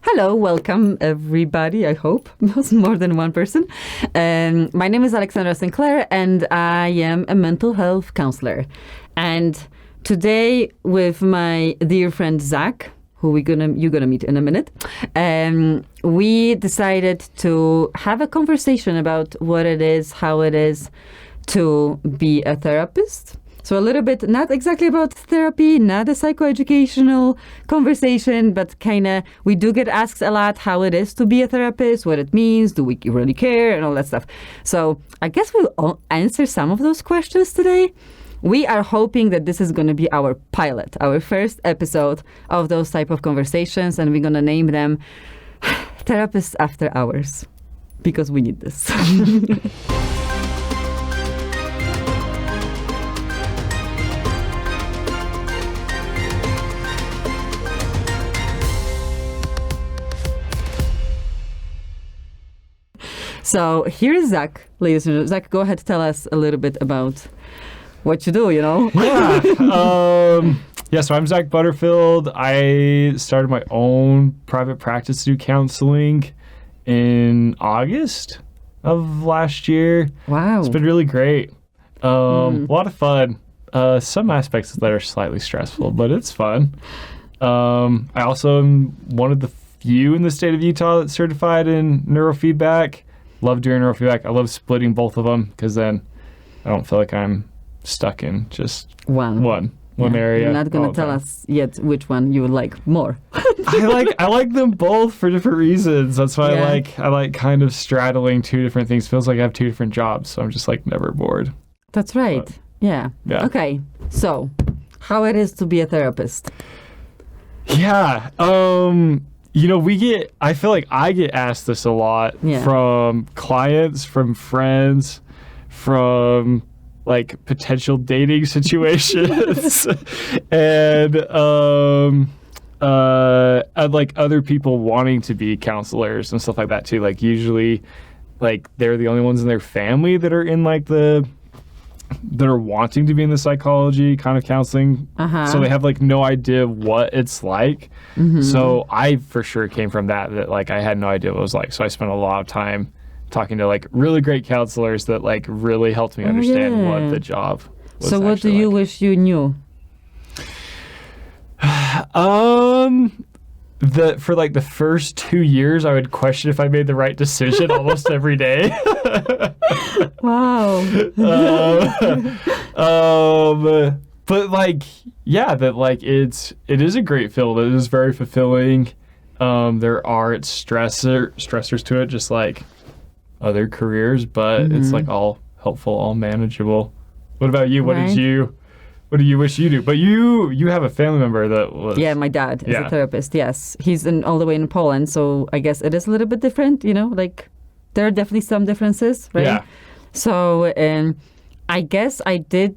Hello, welcome everybody, I hope. It's more than one person. My name is Aleksandra Sinclair and I am a mental health counselor. And today with my dear friend Zack, who you're gonna meet in a minute, we decided to have a conversation about what it is, how it is to be a therapist. So a little bit, not exactly about therapy, not a psychoeducational conversation, but kind of, we do get asked a lot how it is to be a therapist, what it means, do we really care, and all that stuff. So I guess we'll all answer some of those questions today. We are hoping that this is going to be our pilot, our first episode of those type of conversations, and we're going to name them Therapists After Hours, because we need this. So here is Zack, ladies and gentlemen. Zack, go ahead, tell us a little bit about what you do, Yeah. So I'm Zack Butterfield. I started my own private practice to do counseling in August of last year. Wow. It's been really great. A lot of fun. Some aspects that are slightly stressful, but it's fun. I also am one of the few in the state of Utah that's certified in neurofeedback. Love doing neurofeedback. I love splitting both of them because then I don't feel like I'm stuck in just one area. You're not going to tell us yet which one you would like more. I like them both for different reasons. That's why I like kind of straddling two different things. Feels like I have two different jobs, so I'm just like never bored. That's right. But, yeah. Okay. So, how it is to be a therapist? Yeah. I feel like I get asked this a lot from clients, from friends, from like potential dating situations and like other people wanting to be counselors and stuff like that too. Like usually like they're the only ones in their family that are in like that are wanting to be in the psychology kind of counseling. So they have like no idea what it's like. So I for sure came from that like I had no idea what it was like. So I spent a lot of time talking to like really great counselors that like really helped me understand what the job was. So what do you wish you knew? For like the first 2 years, I would question if I made the right decision almost every day. Wow. But like, yeah, that like it is a great field. It is very fulfilling. There are stressors to it, just like other careers, but it's like all helpful, all manageable. What about you? What do you wish you do? But you have a family member that was... Yeah, my dad is a therapist, yes. He's all the way in Poland, so I guess it is a little bit different, like there are definitely some differences, right? Yeah. So I guess I did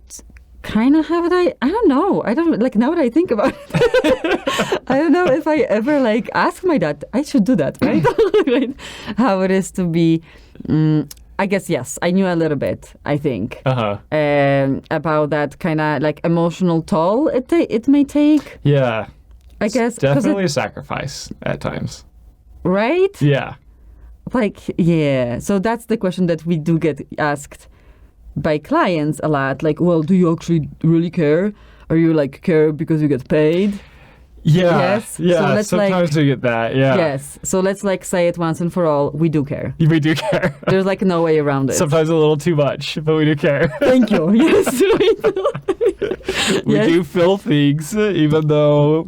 kind of have it. I don't know. I don't, like now that I think about it, I don't know if I ever like asked my dad, I should do that, right? Right? How it is to be... I guess, yes, I knew a little bit, I think, about that kind of like emotional toll it may take. Yeah. I guess. Definitely a sacrifice at times. Right? Yeah. Like, yeah. So that's the question that we do get asked by clients a lot. Like, well, do you actually really care? Or you like care because you get paid? Yeah. Yes. Yeah. So sometimes we get that. Yeah. Yes. So let's like say it once and for all. We do care. We do care. There's like no way around it. Sometimes a little too much, but we do care. Thank you. Yes. We do feel things, even though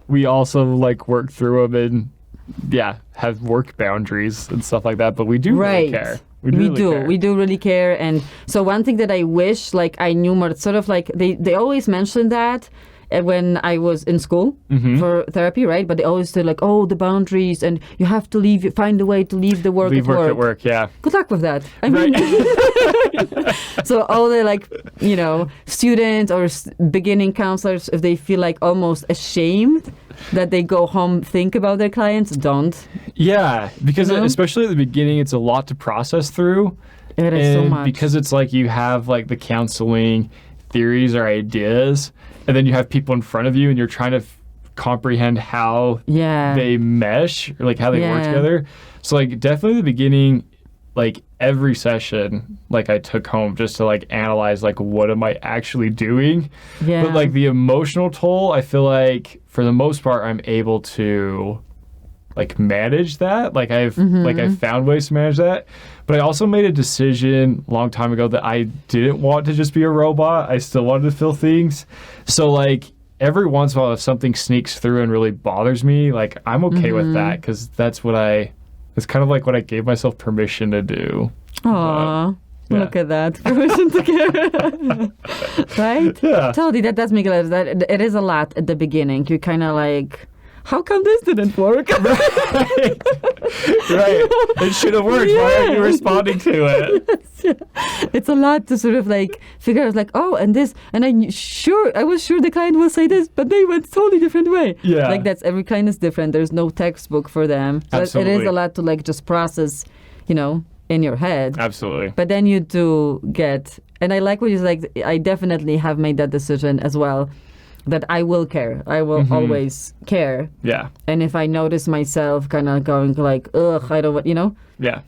we also like work through them and have work boundaries and stuff like that. But we do really care. We do really care. And so one thing that I wish like I knew more, sort of like they always mention that when I was in school for therapy, right? But they always say like, oh, the boundaries, and you have to find a way to leave the work at work. Yeah. Good luck with that. I mean, so all the like, students or beginning counselors, if they feel like almost ashamed that they go home, think about their clients, don't. Yeah, because especially at the beginning, it's a lot to process through. It is so much. Because it's like you have like the counseling theories or ideas, and then you have people in front of you and you're trying to comprehend how they mesh, or like how they work together. So like definitely the beginning, like every session, like I took home just to like analyze like what am I actually doing. But like the emotional toll, I feel like for the most part I'm able to like manage that. Like I've found ways to manage that. But I also made a decision a long time ago that I didn't want to just be a robot. I still wanted to feel things. So like every once in a while, if something sneaks through and really bothers me, like I'm okay with that, because that's it's kind of like what I gave myself permission to do. Aww. Look at that. Permission to care. Right? Yeah. Totally. That does make a lot of that. It is a lot at the beginning. You're kind of like, how come this didn't work? Right. It should have worked. Why aren't you responding to it? It's a lot to sort of like figure out, like, oh, and this, and I was sure the client will say this, but they went totally different way. Yeah. Like every client is different. There's no textbook for them. So Absolutely. it is a lot to like just process, in your head. Absolutely. But then you do get, and I like what you said, like, I definitely have made that decision as well, that I will care. I will always care. Yeah. And if I notice myself kind of going like, ugh, I don't want, Yeah.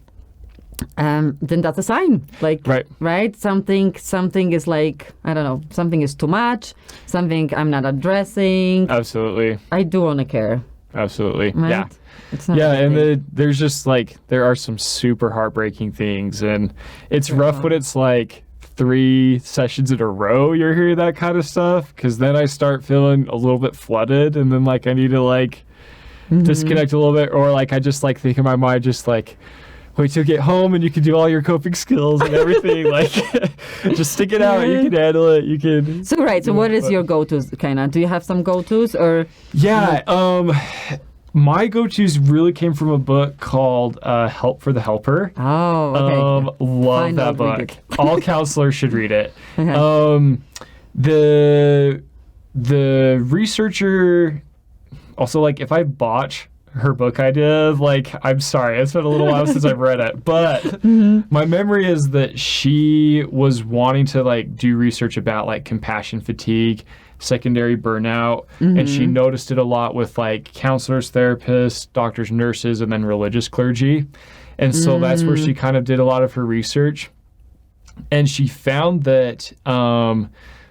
then that's a sign. Like, right? Something is like, I don't know, something is too much, something I'm not addressing. Absolutely. I do want to care. Absolutely. Right? Yeah. It's not and there's just like, there are some super heartbreaking things, and it's rough when it's like 3 sessions in a row you're hearing that kind of stuff, because then I start feeling a little bit flooded, and then like I need to like disconnect a little bit, or like I just like think in my mind just like, wait till you get home and you can do all your coping skills and everything. Like just stick it out. You can handle it. You can. So what is your go-tos kind of? Do you have some go-tos or? Yeah. My go-tos really came from a book called Help for the Helper. Oh, okay. Love that book. All counselors should read it. Okay. The researcher, also, like, if I botch her book idea, like, I'm sorry. It's been a little while since I've read it. But my memory is that she was wanting to, like, do research about, like, compassion fatigue, secondary burnout, and she noticed it a lot with like counselors, therapists, doctors, nurses, and then religious clergy. And so that's where she kind of did a lot of her research, and she found that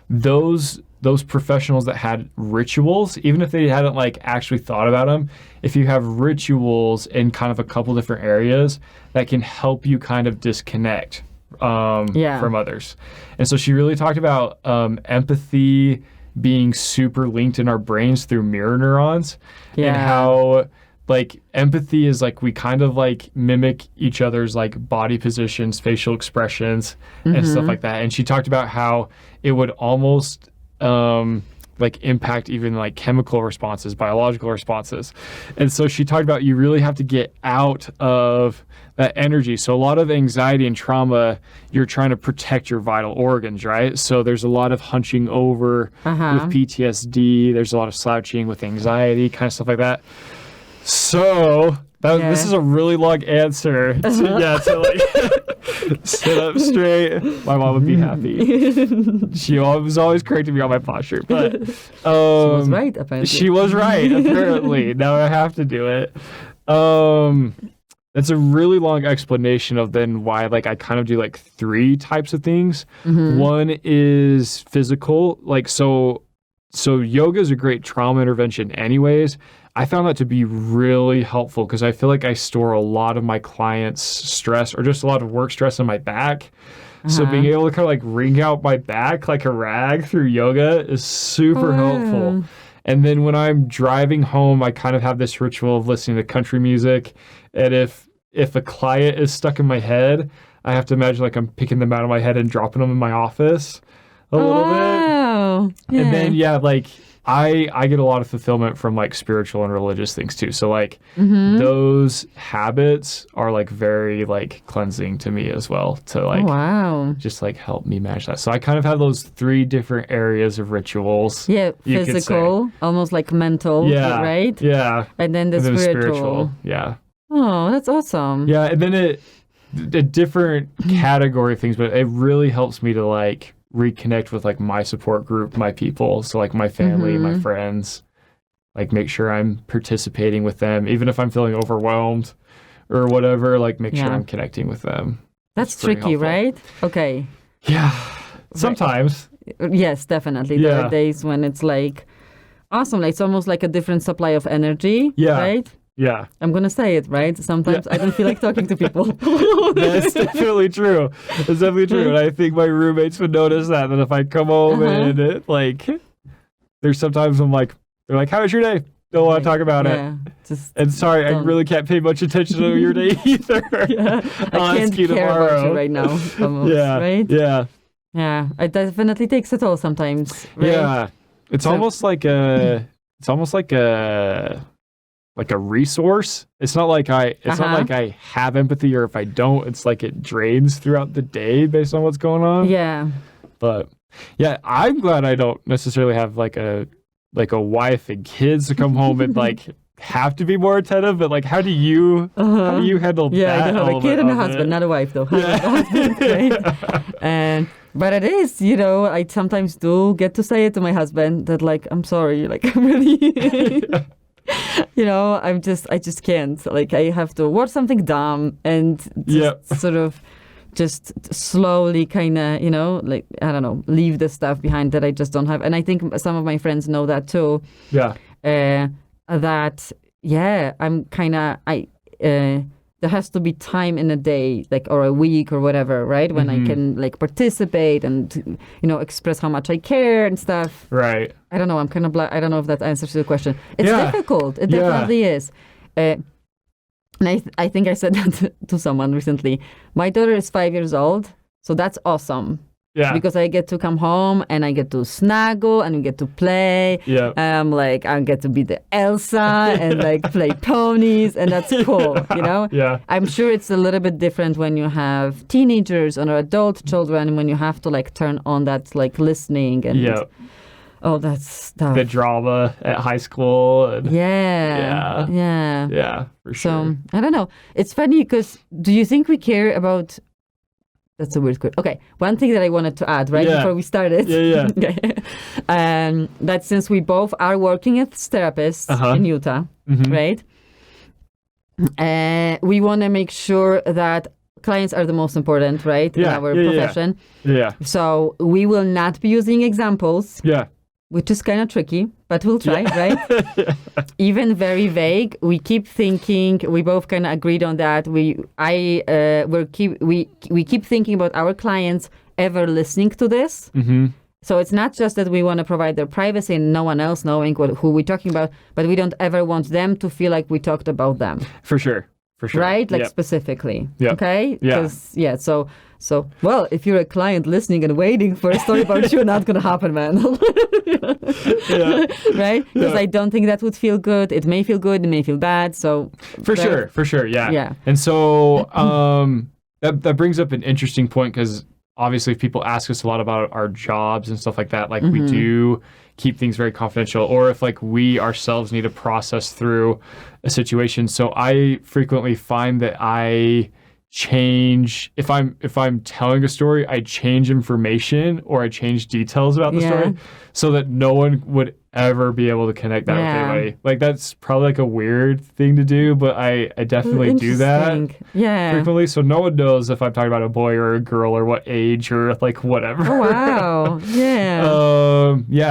those professionals that had rituals, even if they hadn't like actually thought about them, if you have rituals in kind of a couple different areas, that can help you kind of disconnect from others. And so she really talked about empathy being super linked in our brains through mirror neurons, and how like empathy is like we kind of like mimic each other's like body positions, facial expressions, and stuff like that. And she talked about how it would almost like impact even like chemical responses, biological responses. And so she talked about you really have to get out of that energy. So a lot of anxiety and trauma, you're trying to protect your vital organs, right? So there's a lot of hunching over with PTSD. There's a lot of slouching with anxiety, kind of stuff like that. So this is a really long answer to like sit up straight. My mom would be happy. She was always correcting me on my posture, but she was right, apparently. She was right, apparently. Now I have to do it. That's a really long explanation of then why like I kind of do like 3 types of things. One is physical, like so yoga is a great trauma intervention anyways. I found that to be really helpful because I feel like I store a lot of my clients' stress or just a lot of work stress on my back. So being able to kind of like wring out my back like a rag through yoga is super helpful. And then when I'm driving home, I kind of have this ritual of listening to country music. And if a client is stuck in my head, I have to imagine like I'm picking them out of my head and dropping them in my office a little bit. And then, like I get a lot of fulfillment from like spiritual and religious things too. So like those habits are like very like cleansing to me as well to like just like help me manage that. So I kind of have those 3 different areas of rituals. Yeah, physical, almost like mental, right? Yeah. And then the spiritual. Yeah. Oh, that's awesome. Yeah, and then a different category of things, but it really helps me to like reconnect with like my support group, my people, so like my family, my friends, like make sure I'm participating with them, even if I'm feeling overwhelmed or whatever, like make sure I'm connecting with them. That's tricky, helpful. Right? Okay. Yeah. Sometimes. Yes, definitely. There are days when it's like awesome. Like it's almost like a different supply of energy. Yeah. Right? Yeah. I'm going to say it, right? Sometimes I don't feel like talking to people. That's definitely true. That's definitely true. And I think my roommates would notice that if I come home and like, there's sometimes I'm like, they're like, how was your day? Don't want to talk about it. And sorry, I really can't pay much attention to your day either. I can't care about you right now. Almost, right? Yeah. Yeah. It definitely takes a toll sometimes. Right? Yeah. It's almost like a resource. It's not like I have empathy, or if I don't, it's like it drains throughout the day based on what's going on. Yeah. But yeah, I'm glad I don't necessarily have like a wife and kids to come home and like have to be more attentive, but like how do you handle that? Yeah, I have a kid and a husband, not a wife though. But it is, I sometimes do get to say it to my husband that like, I'm sorry, like I'm really I just can't. Like I have to watch something dumb and sort of just slowly kind of, like, I don't know, leave the stuff behind that I just don't have. And I think some of my friends know that too. Yeah. I'm kind of, there has to be time in a day, like, or a week or whatever, right? When I can like participate and, express how much I care and stuff. Right. I don't know. I'm kind of I don't know if that answers the question. It's difficult. It definitely is. And I think I said that to someone recently. My daughter is 5 years old, so that's awesome. Yeah. Because I get to come home and I get to snuggle and we get to play. Yeah. I get to be the Elsa and like play ponies, and that's cool, Yeah. I'm sure it's a little bit different when you have teenagers or adult children, when you have to like turn on that like listening and all that stuff. The drama at high school. Yeah, for sure. So, I don't know. It's funny because do you think we care about... That's a weird question. Okay, one thing that I wanted to add, before we started. Okay. That since we both are working as therapists in Utah, right? We want to make sure that clients are the most important, right? In our profession. Yeah. So we will not be using examples. Yeah. Which is kind of tricky, but we'll try, right? Even very vague. We keep thinking. We both kind of agreed on that. We keep thinking about our clients ever listening to this. So it's not just that we want to provide their privacy and no one else knowing who we're talking about, but we don't ever want them to feel like we talked about them. For sure. Right? Like specifically. Yeah. Okay? Yeah. So, well, if you're a client listening and waiting for a story about you, not going to happen, man. Right? Because I don't think that would feel good. It may feel good. It may feel bad. So For sure. Yeah. And so that brings up an interesting point, because obviously if people ask us a lot about our jobs and stuff like that, like we do keep things very confidential, or if like we ourselves need to process through a situation. So I frequently find that I change, if I'm telling a story, I change information or I change details about the story so that no one would ever be able to connect that with anybody. Like that's probably like a weird thing to do, but I definitely do that frequently, so no one knows if I'm talking about a boy or a girl or what age or like whatever. Oh, wow.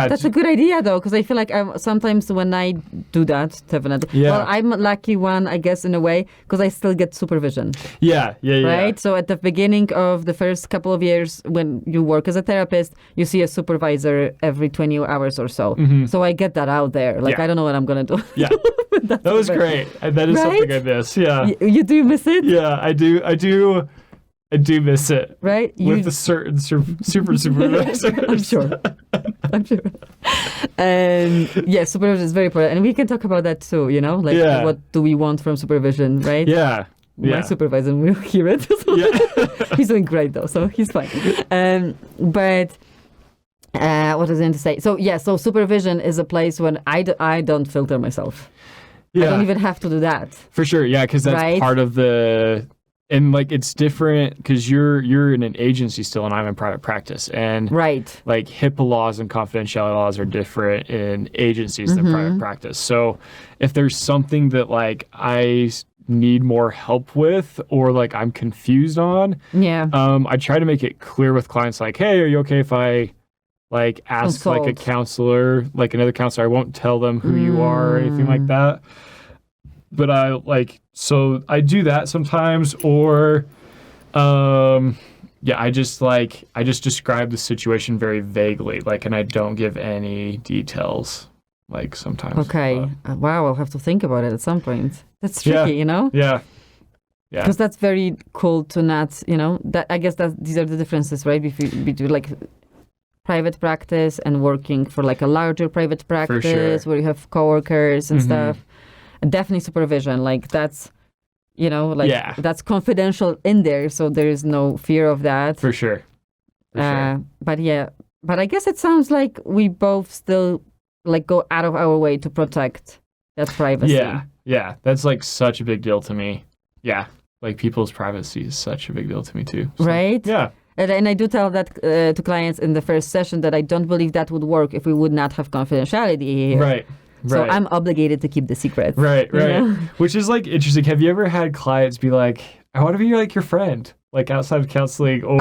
That's a good idea though, because I feel like sometimes when I do that, definitely well, I'm a lucky one, I guess, in a way, because I still get supervision. Right. So at the beginning of the first couple of years when you work as a therapist, you see a supervisor every 20 hours or so. So I get that out there. Like, I don't know what I'm going to do. Yeah. That was great. And that is something I miss. Yeah. You do miss it? Yeah, I do miss it. Right? With a certain supervisor. I'm sure. And supervision is very important. And we can talk about that too, like what do we want from supervision, right? Yeah. My supervisor will hear it. He's doing great though, so he's fine. But what was I going to say? So supervision is a place when I don't filter myself. I don't even have to do that. For sure, because that's part of the and like it's different because you're in an agency still and I'm in private practice, and right, like HIPAA laws and confidentiality laws are different in agencies than private practice. So if there's something that like I need more help with or like I'm confused on, I try to make it clear with clients like, hey, are you okay if I like ask like a counselor, like another counselor? I won't tell them who you are or anything like that. But so I do that sometimes, or I just describe the situation very vaguely, like, and I don't give any details, like sometimes. Okay. Wow, I'll have to think about it at some point. That's tricky, you know? Yeah. Because that's very cool to not, that I guess that these are the differences, right? Between like private practice and working for like a larger private practice where you have coworkers and stuff. Definitely supervision, like that's, that's confidential in there, so there is no fear of that. For sure. But I guess it sounds like we both still like go out of our way to protect that privacy. Yeah, that's like such a big deal to me. Yeah, like people's privacy is such a big deal to me too. So, right? Yeah. And I do tell that to clients in the first session that I don't believe that would work if we would not have confidentiality here. Right. So I'm obligated to keep the secret. Right. Which is like interesting. Have you ever had clients be like, I want to be like your friend, like outside of counseling, or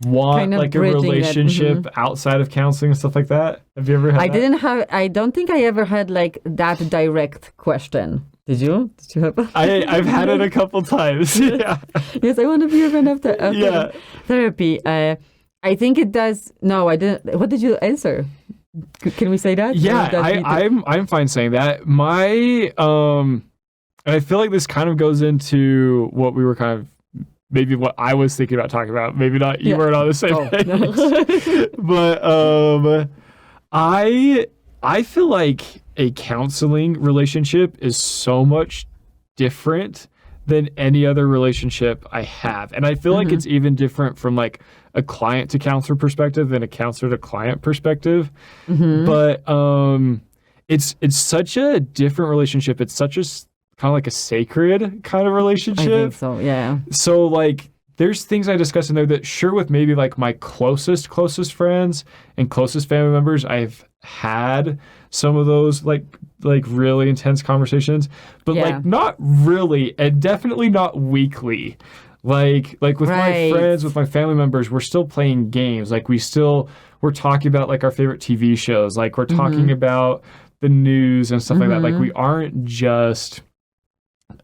want kind of like a relationship outside of counseling and stuff like that? Have you ever had that? I don't think I ever had like that direct question. Did you have I've had it a couple times. Yeah. Yes, I want to be a friend after therapy. I think it does. No, I didn't. What did you answer? Can we say that? Yeah, I'm fine saying that. And I feel like this kind of goes into what we were kind of, maybe what I was thinking about talking about. Maybe not. You weren't on the same page. No. But I feel like a counseling relationship is so much different than any other relationship I have. And I feel like it's even different from like a client to counselor perspective than a counselor to client perspective. But it's such a different relationship. It's such a kind of like a sacred kind of relationship. I think so, yeah. So like there's things I discuss in there that sure with maybe like my closest friends and closest family members, I've had some of those like really intense conversations, but like not really, and definitely not weekly. Like with my friends, with my family members, we're still playing games. Like we're talking about like our favorite TV shows. Like we're talking about the news and stuff like that. Like we aren't just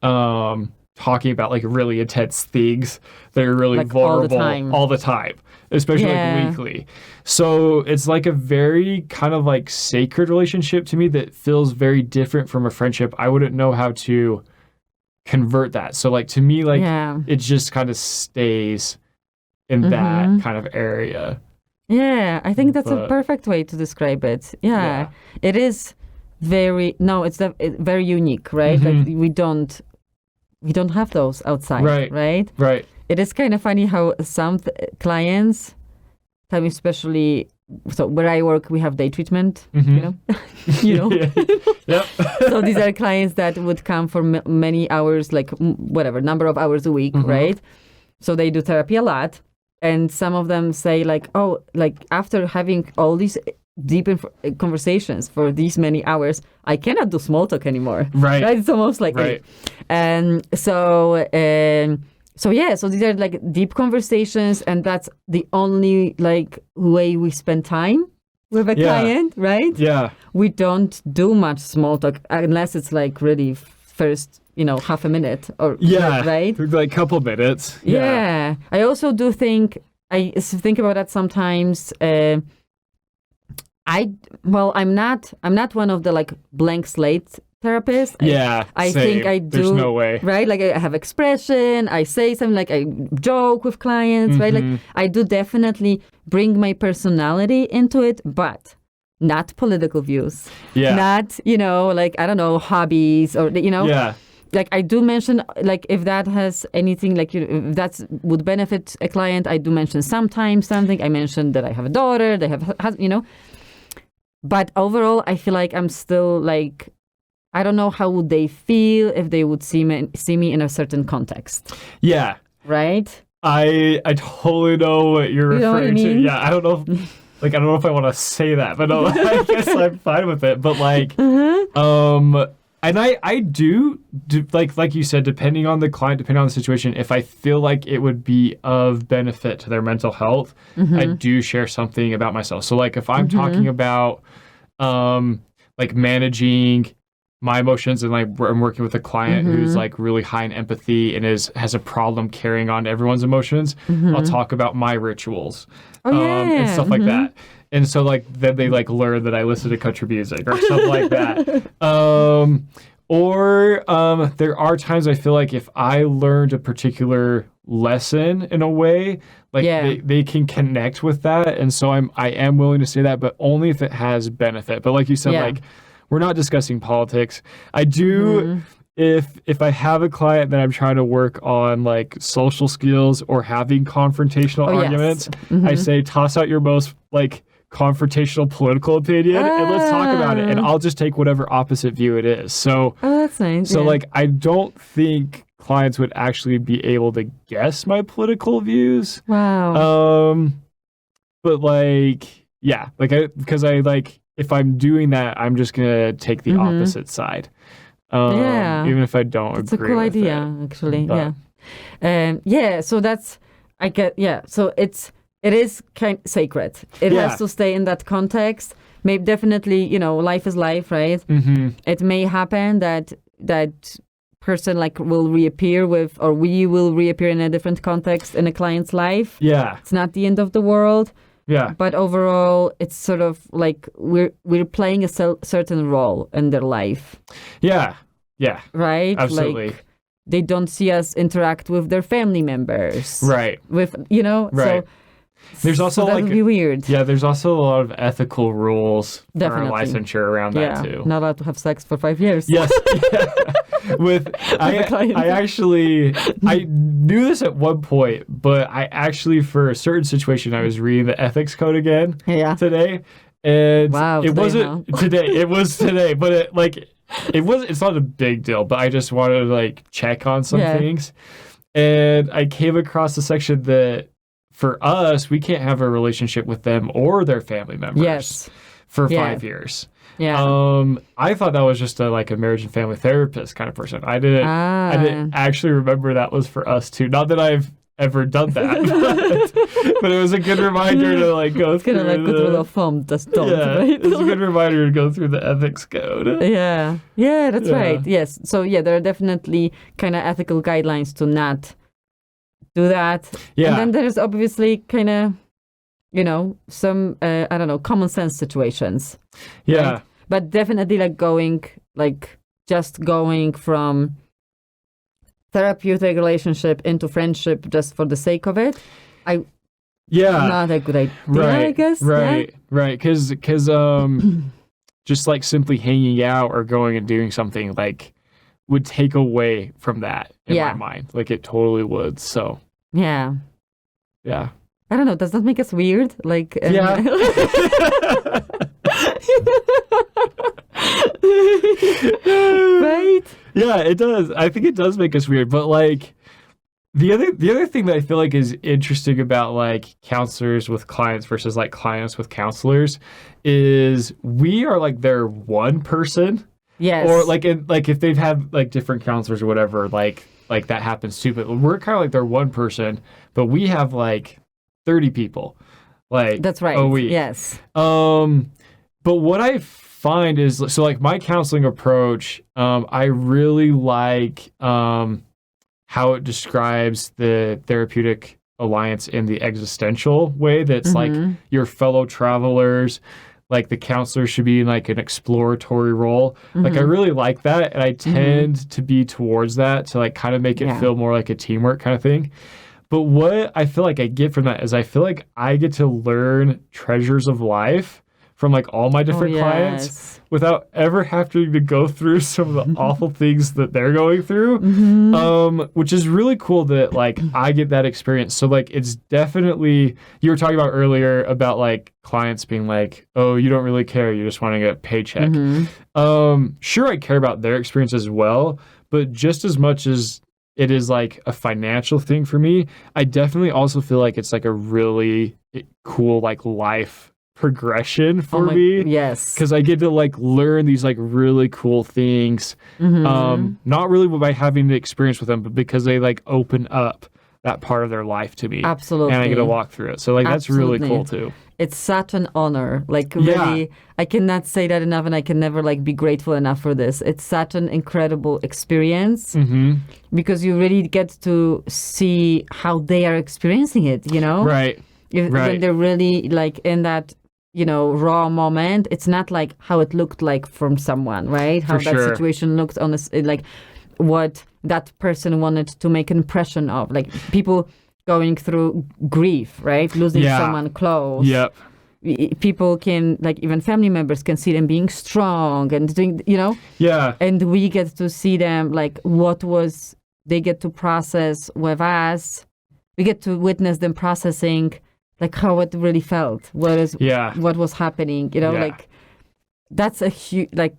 talking about like really intense things that are really like vulnerable all the time, especially like weekly. So it's like a very kind of like sacred relationship to me that feels very different from a friendship. I wouldn't know how to convert that. So like to me, like it just kind of stays in that kind of area. Yeah, I think that's a perfect way to describe it. Yeah. It is very very unique, right? Like we don't have those outside, right? Right. It is kind of funny how some clients, especially so where I work, we have day treatment, Yep. So these are clients that would come for many hours, like whatever number of hours a week, right? So they do therapy a lot, and some of them say like, oh, like after having all these deep conversations for these many hours, I cannot do small talk anymore. Right? It's almost like and so these are like deep conversations, and that's the only like way we spend time with a client, right? Yeah. We don't do much small talk unless it's like really first, half a minute or right? Like couple minutes. Yeah. I also do think about that sometimes. I'm not one of the like blank slate therapists. I think I do. There's no way. Right? Like I have expression, I say something, like I joke with clients, right? Like I do definitely bring my personality into it, but not political views. Yeah. Not, like, I don't know, hobbies or, Yeah. Like I do mention, like if that has anything, like if that would benefit a client, I do mention sometimes something. I mentioned that I have a daughter, they have, But overall, I feel like I'm still like, I don't know how would they feel if they would see me in a certain context. Yeah. Right? I totally know what you're referring to. Yeah, I don't know if I want to say that, but no, I guess I'm fine with it. But and I do like you said, depending on the client, depending on the situation, if I feel like it would be of benefit to their mental health, I do share something about myself. So like if I'm talking about like managing my emotions and like I'm working with a client who's like really high in empathy and has a problem carrying on everyone's emotions, I'll talk about my rituals and stuff like that. And so like then they like learn that I listen to country music or something like that. Or there are times I feel like if I learned a particular lesson in a way, like they can connect with that. And so I am willing to say that, but only if it has benefit. But like you said, like we're not discussing politics. I do if I have a client that I'm trying to work on like social skills or having confrontational arguments, I say toss out your most like confrontational political opinion and let's talk about it, and I'll just take whatever opposite view it is. So that's nice. So like I don't think clients would actually be able to guess my political views. Wow. But like because I like if I'm doing that, I'm just gonna take the opposite side. Even if I don't It's agree a cool with idea, it. actually. But, So that's so it is kind of sacred. It has to stay in that context. Maybe definitely, life is life, right? It may happen that person like will reappear or we will reappear in a different context in a client's life. Yeah. It's not the end of the world. Yeah. But overall, it's sort of like we're playing a certain role in their life. Yeah. Yeah. Right? Absolutely. Like they don't see us interact with their family members. Right. Right. So there's also that would be weird. Yeah, there's also a lot of ethical rules Definitely. for our licensure around that too. Not allowed to have sex for 5 years. Yes. I knew this at one point, but I actually for a certain situation I was reading the ethics code again today. And it wasn't today. It was today, but it's not a big deal, but I just wanted to like check on some things. And I came across a section that for us, we can't have a relationship with them or their family members for 5 years. Yeah. I thought that was just a marriage and family therapist kind of person. I didn't actually remember that was for us too. Not that I've ever done that, but it was a good reminder to go through. Kind of good rule of thumb, just don't. Right? It was a good reminder to go through the ethics code. Yeah, that's right. Yes, so there are definitely kind of ethical guidelines to not do that. Yeah. And then there's obviously kind of, some, common sense situations. Yeah. Right? But definitely going from therapeutic relationship into friendship just for the sake of it, not a good idea, I guess. Right. Because just simply hanging out or going and doing something would take away from that in my mind. It totally would. So. Yeah. Yeah. I don't know. Does that make us weird? Yeah. Right? Yeah, it does. I think it does make us weird. But the other thing that I feel is interesting about counselors with clients versus clients with counselors is we are their one person. Yes. Or if they've had different counselors or whatever, that happens too. But we're kind of their one person, but we have 30 people. That's right. A week. Yes. But what I find is my counseling approach, I really like how it describes the Therapeutic Alliance in the existential way that's your fellow travelers. The counselor should be in an exploratory role. I really like that, and I tend to be towards that to kind of make it feel more like a teamwork kind of thing. But what I feel I get from that is I feel I get to learn treasures of life from like all my different clients without ever having to go through some of the awful things that they're going through, which is really cool that like I get that experience. So like it's definitely, you were talking about earlier about like clients being like, oh, you don't really care, you're just wanting a paycheck. Sure, I care about their experience as well, but just as much as it is like a financial thing for me, I definitely also feel like it's like a really cool like life progression for me. Yes. Because I get to like learn these like really cool things. Not really by having the experience with them, but because they like open up that part of their life to me. Absolutely. And I get to walk through it. So like that's really cool too. It's such an honor. Like really, I cannot say that enough, and I can never like be grateful enough for this. It's such an incredible experience because you really get to see how they are experiencing it, you know? Right. When they're really like in that, you know, raw moment. It's not like how it looked like from someone, right? How that situation looked on this, like what that person wanted to make an impression of, like people going through grief, right? Losing someone close. People can, like even family members can see them being strong and doing, you know? And we get to see them, like they get to process with us. We get to witness them processing like how it really felt, what was happening, you know, like that's a huge, like,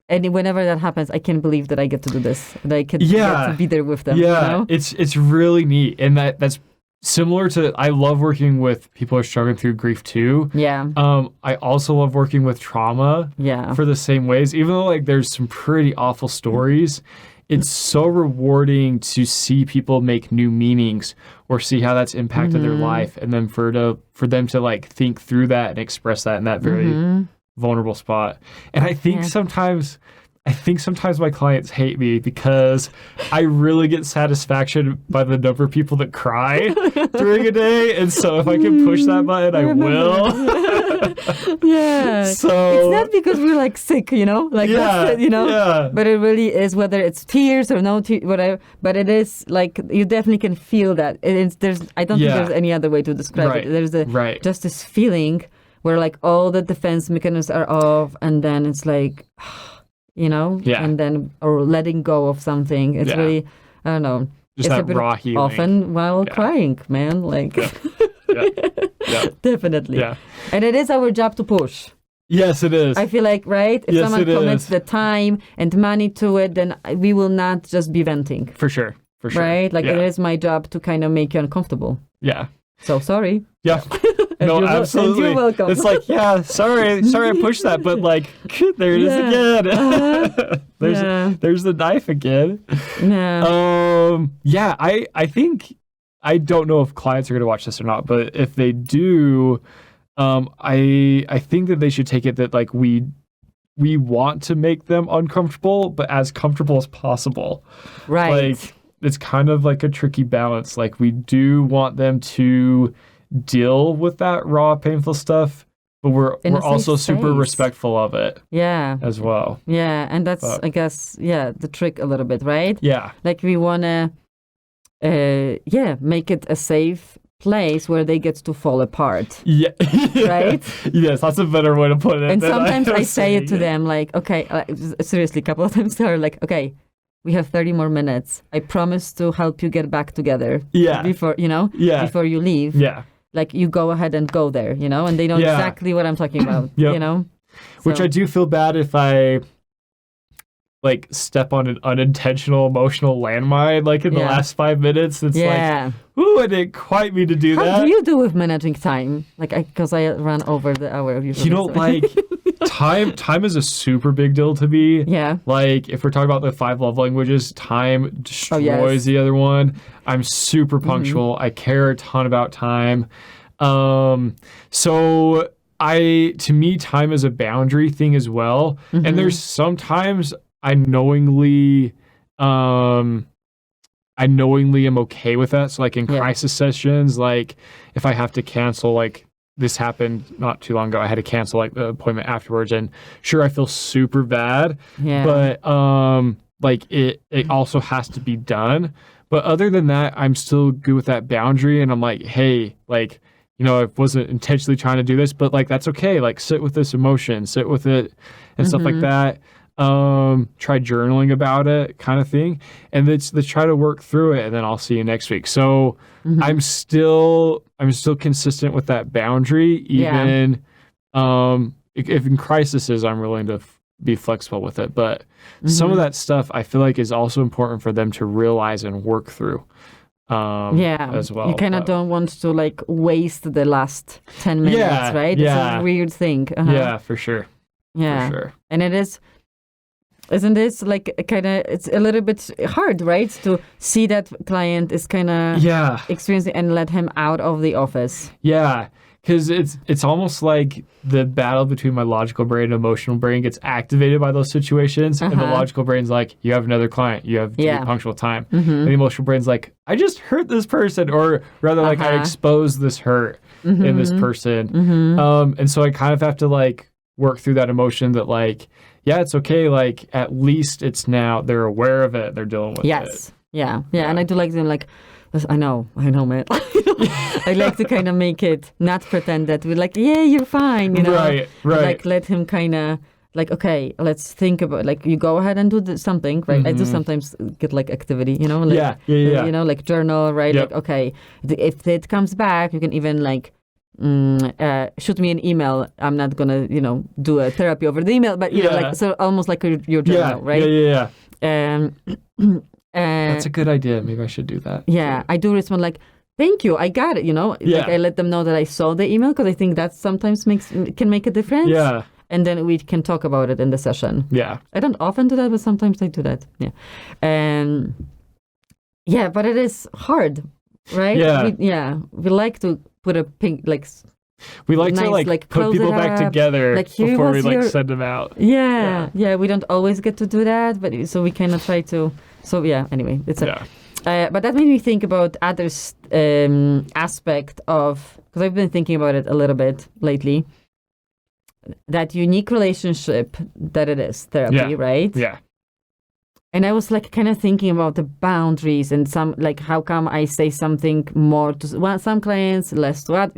and whenever that happens, I can't believe that I get to do this, that I get to be there with them. You know? It's really neat, and that's similar to, I love working with people who are struggling through grief too. I also love working with trauma for the same ways, even though like there's some pretty awful stories. It's so rewarding to see people make new meanings or see how that's impacted their life, and then for them to like think through that and express that in that very vulnerable spot. And I think sometimes my clients hate me because I really get satisfaction by the number of people that cry during a day, and so if I can push that button, I will. So it's not because we're like sick, you know, like that's it, you know, but it really is, whether it's tears or no tears, whatever, but it is like you definitely can feel that. I don't think there's any other way to describe it. There's just this feeling where like all the defense mechanisms are off, and then it's like, you know, and then or letting go of something. It's really, I don't know, just it's that a bit raw healing. Often while crying, man, like definitely. And it is our job to push. Yes, it is. I feel like, right? If someone commits the time and money to it, then we will not just be venting. For sure. Right? Like it is my job to kind of make you uncomfortable. So sorry. No, absolutely. You're welcome. It's like, sorry I pushed that, but like, there it is again. There's the knife again. I think, I don't know if clients are going to watch this or not, but if they do, I think that they should take it that like we want to make them uncomfortable, but as comfortable as possible. Right. Like, it's kind of like a tricky balance. Like, we do want them to deal with that raw, painful stuff, but we're also super respectful of it. As well. And that's, I guess, the trick a little bit, right? Like we want to, make it a safe place where they get to fall apart. Right? Yes, that's a better way to put it. And sometimes I say it to them, like, okay, seriously, a couple of times they're like, okay, we have 30 more minutes. I promise to help you get back together. Before, you know, before you leave. Like, you go ahead and go there, you know, and they know exactly what I'm talking about, you know? Which I do feel bad if I, like, step on an unintentional emotional landmine, like, in the last 5 minutes. It's like, ooh, I didn't quite mean to do that. How do you do with managing time? Like, because I ran over the hour usually. You know, like, time is a super big deal to me. Like, if we're talking about the 5 love languages, time destroys the other one. I'm super punctual. I care a ton about time. So to me, time is a boundary thing as well. And there's sometimes I knowingly am okay with that. So like in crisis sessions, like if I have to cancel, like this happened not too long ago, I had to cancel like the appointment afterwards, and sure, I feel super bad, but like it also has to be done. But other than that, I'm still good with that boundary, and I'm like, hey, like, I wasn't intentionally trying to do this, but like, that's okay. Like, sit with this emotion, sit with it and stuff like that. Try journaling about it kind of thing. And let's try to work through it. And then I'll see you next week. So I'm still consistent with that boundary, even, if in crises, I'm willing to be flexible with it. But some of that stuff I feel like is also important for them to realize and work through. As well. You kind of don't want to like waste the last 10 minutes, right? Yeah. It's a weird thing. Yeah, for sure. Yeah. For sure. And it is, isn't this like kind of, it's a little bit hard, right? To see that client is kind of experiencing and let him out of the office. Yeah. Because it's almost like the battle between my logical brain and emotional brain gets activated by those situations. And the logical brain's like, you have another client. You have to be punctual time. And the emotional brain's like, I just hurt this person. Or rather, like, I exposed this hurt in this person. And so I kind of have to, like, work through that emotion that, like, yeah, it's okay. Like, at least it's now, they're aware of it. They're dealing with it. Yeah. And I do like them, like, I know, man. I like to kind of make it, not pretend that we're like, yeah, you're fine, Right. Like, let him kind of, like, okay, let's think about, like, you go ahead and do something, right? I do sometimes get, like, activity, like, like journal, right? Yep. Like, okay, if it comes back, you can even, like, shoot me an email. I'm not going to, do a therapy over the email, but, like, so almost like your journal, right? That's a good idea. Maybe I should do that. Yeah, I do respond like, thank you, I got it, Like I let them know that I saw the email because I think that sometimes can make a difference. Yeah. And then we can talk about it in the session. Yeah. I don't often do that, but sometimes I do that. Yeah. And but it is hard, right? Yeah. We like to put a pink, like... We like to put people back together before we send them out. Yeah, we don't always get to do that, but so we kind of try to. So anyway, it's but that made me think about other aspect of, because I've been thinking about it a little bit lately. That unique relationship that it is therapy, right? Yeah. And I was like kind of thinking about the boundaries and some, like, how come I say something more to some clients, less to others,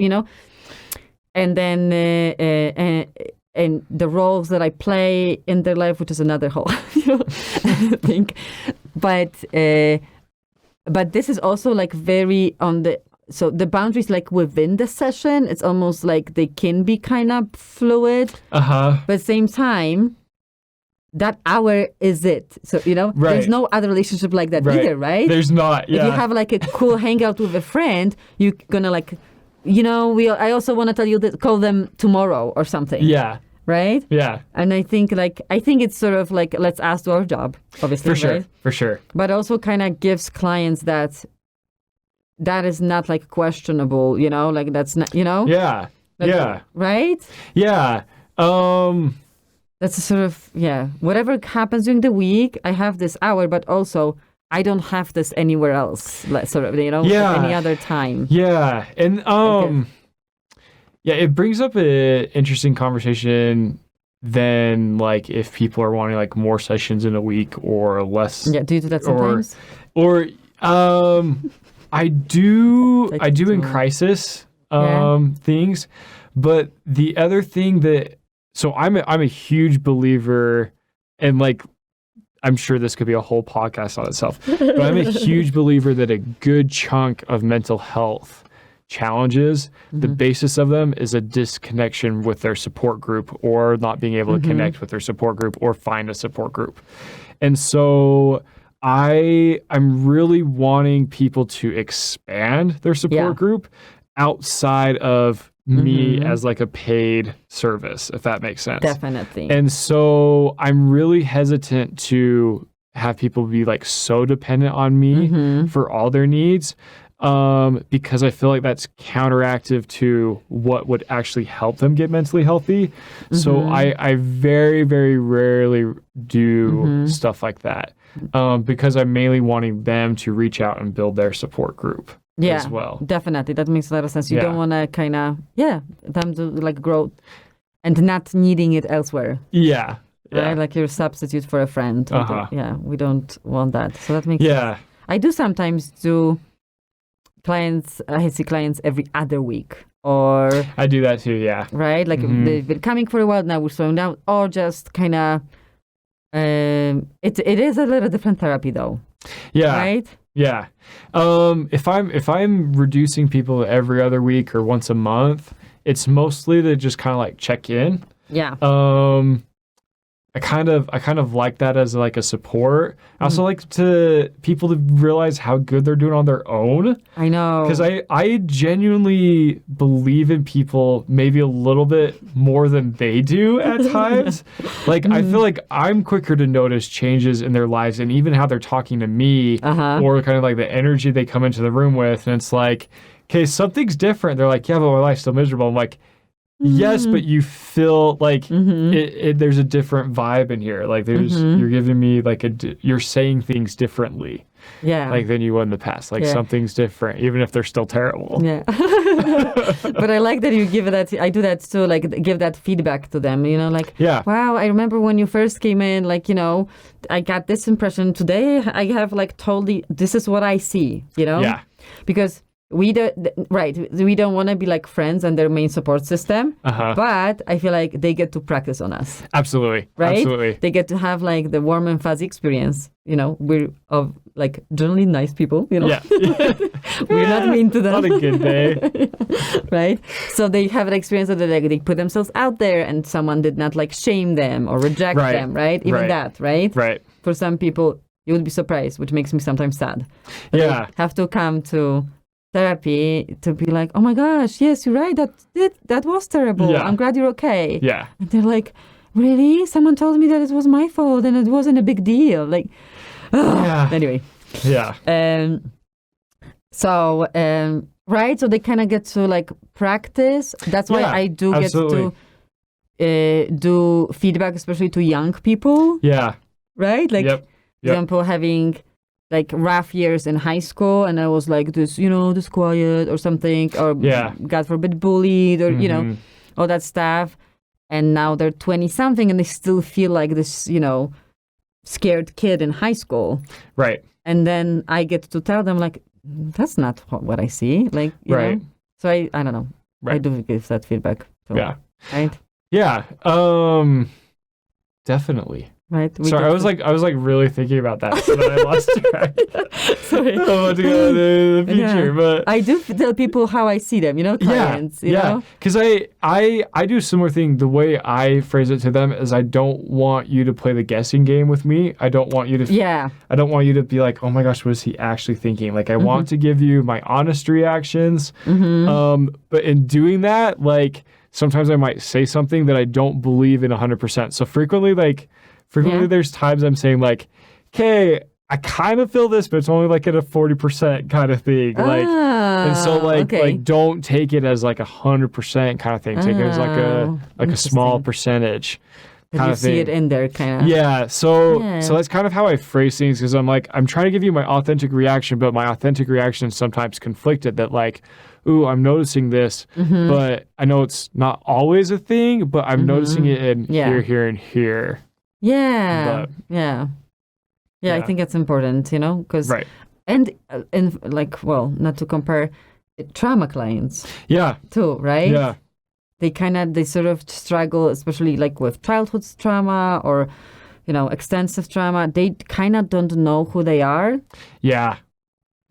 And then and the roles that I play in their life, which is another whole thing. But this is also like very on the, so the boundaries like within the session, it's almost like they can be kind of fluid. But at the same time, that hour is it. So, there's no other relationship like that either, right? There's not, If you have like a cool hangout with a friend, you're gonna like, I also want to tell you that call them tomorrow or something. Yeah. Right? Yeah. And I think it's sort of like, let's ask to our job, obviously. For sure. But also kind of gives clients that is not like questionable, like that's not, Yeah. Like, right? Yeah. That's a sort of, whatever happens during the week, I have this hour, but also I don't have this anywhere else, sort of, any other time. Yeah. And, it brings up an interesting conversation than, like, if people are wanting, like, more sessions in a week or less. Yeah, do you do that sometimes? Or I do in crisis things. But the other thing that, so I'm a huge believer, and, like, I'm sure this could be a whole podcast on itself, but I'm a huge believer that a good chunk of mental health challenges, the basis of them is a disconnection with their support group, or not being able to connect with their support group or find a support group. And so I'm really wanting people to expand their support group outside of me as like a paid service, if that makes sense. Definitely. And so I'm really hesitant to have people be like so dependent on me for all their needs, because I feel like that's counteractive to what would actually help them get mentally healthy. So I very, very rarely do stuff like that, because I'm mainly wanting them to reach out and build their support group. As well. Definitely. That makes a lot of sense. You don't want to kind of, them to like grow and not needing it elsewhere. Yeah. Right? Like you're a substitute for a friend. We don't want that. So that makes sense. I do sometimes do clients, I see clients every other week. or I do that too, yeah. Right? Like they've been coming for a while, now we're slowing down, or just kind of, it is a little different therapy though. Yeah. Right? Yeah. If I'm reducing people every other week or once a month, it's mostly to just kind of like check in. Yeah. I kind of like that as like a support. I also like people to realize how good they're doing on their own. I know. Because I genuinely believe in people maybe a little bit more than they do at times. Like, I feel like I'm quicker to notice changes in their lives and even how they're talking to me or kind of like the energy they come into the room with. And it's like, okay, something's different. They're like, yeah, but my life's still miserable. I'm like, yes, but you feel like there's a different vibe in here. Like you're giving me like you're saying things differently. Yeah. Like than you would in the past. Like something's different, even if they're still terrible. Yeah. But I like that you give that. I do that too. Like give that feedback to them. You know, like wow, I remember when you first came in. Like I got this impression today. I have like totally. This is what I see. Yeah. Because. We don't want to be like friends and their main support system, but I feel like they get to practice on us. Absolutely. Right? Absolutely. They get to have like the warm and fuzzy experience. We're of like generally nice people, Yeah. We're not mean to them. Not a good day. Right? So they have an experience that they put themselves out there and someone did not like shame them or reject them, right? Even that, right? Right. For some people, you would be surprised, which makes me sometimes sad. But they have to come to therapy to be like, oh my gosh, yes, you're right, that was terrible. I'm glad you're okay. Yeah. And they're like, really? Someone told me that it was my fault and it wasn't a big deal. Like, anyway. Yeah. So they kind of get to like practice. That's why I do absolutely. Get to do feedback, especially to young people. Yeah. Right? Like, for example, having like rough years in high school, and I was like this quiet or something, or God forbid bullied, or all that stuff. And now they're 20 something, and they still feel like this, scared kid in high school. Right. And then I get to tell them like, that's not what I see. Like, you know? So I don't know. Right. I do give that feedback. So, right. Yeah. Definitely. Right. Sorry, I was like really thinking about that, so then I lost track. Sorry. I want to go to the future, but I do tell people how I see them, clients. You know? Because I do a similar thing. The way I phrase it to them is, I don't want you to play the guessing game with me. I don't want you to. I don't want you to be like, oh my gosh, what is he actually thinking? Like, I want to give you my honest reactions. But in doing that, like, sometimes I might say something that I don't believe in 100%. So frequently, there's times I'm saying like, okay, I kind of feel this, but it's only like at a 40% kind of thing. Like, and so like don't take it as like 100% kind of thing. Take it as like a small percentage kind of thing. You see it in there kind of. Yeah. So that's kind of how I phrase things, because I'm like, I'm trying to give you my authentic reaction, but my authentic reaction is sometimes conflicted, that like, ooh, I'm noticing this, but I know it's not always a thing, but I'm noticing it in here, and here. Yeah. I think it's important, because and like, well, not to compare trauma clients. Yeah. Too, right? Yeah. They sort of struggle, especially like with childhood trauma or, extensive trauma. They kind of don't know who they are. Yeah.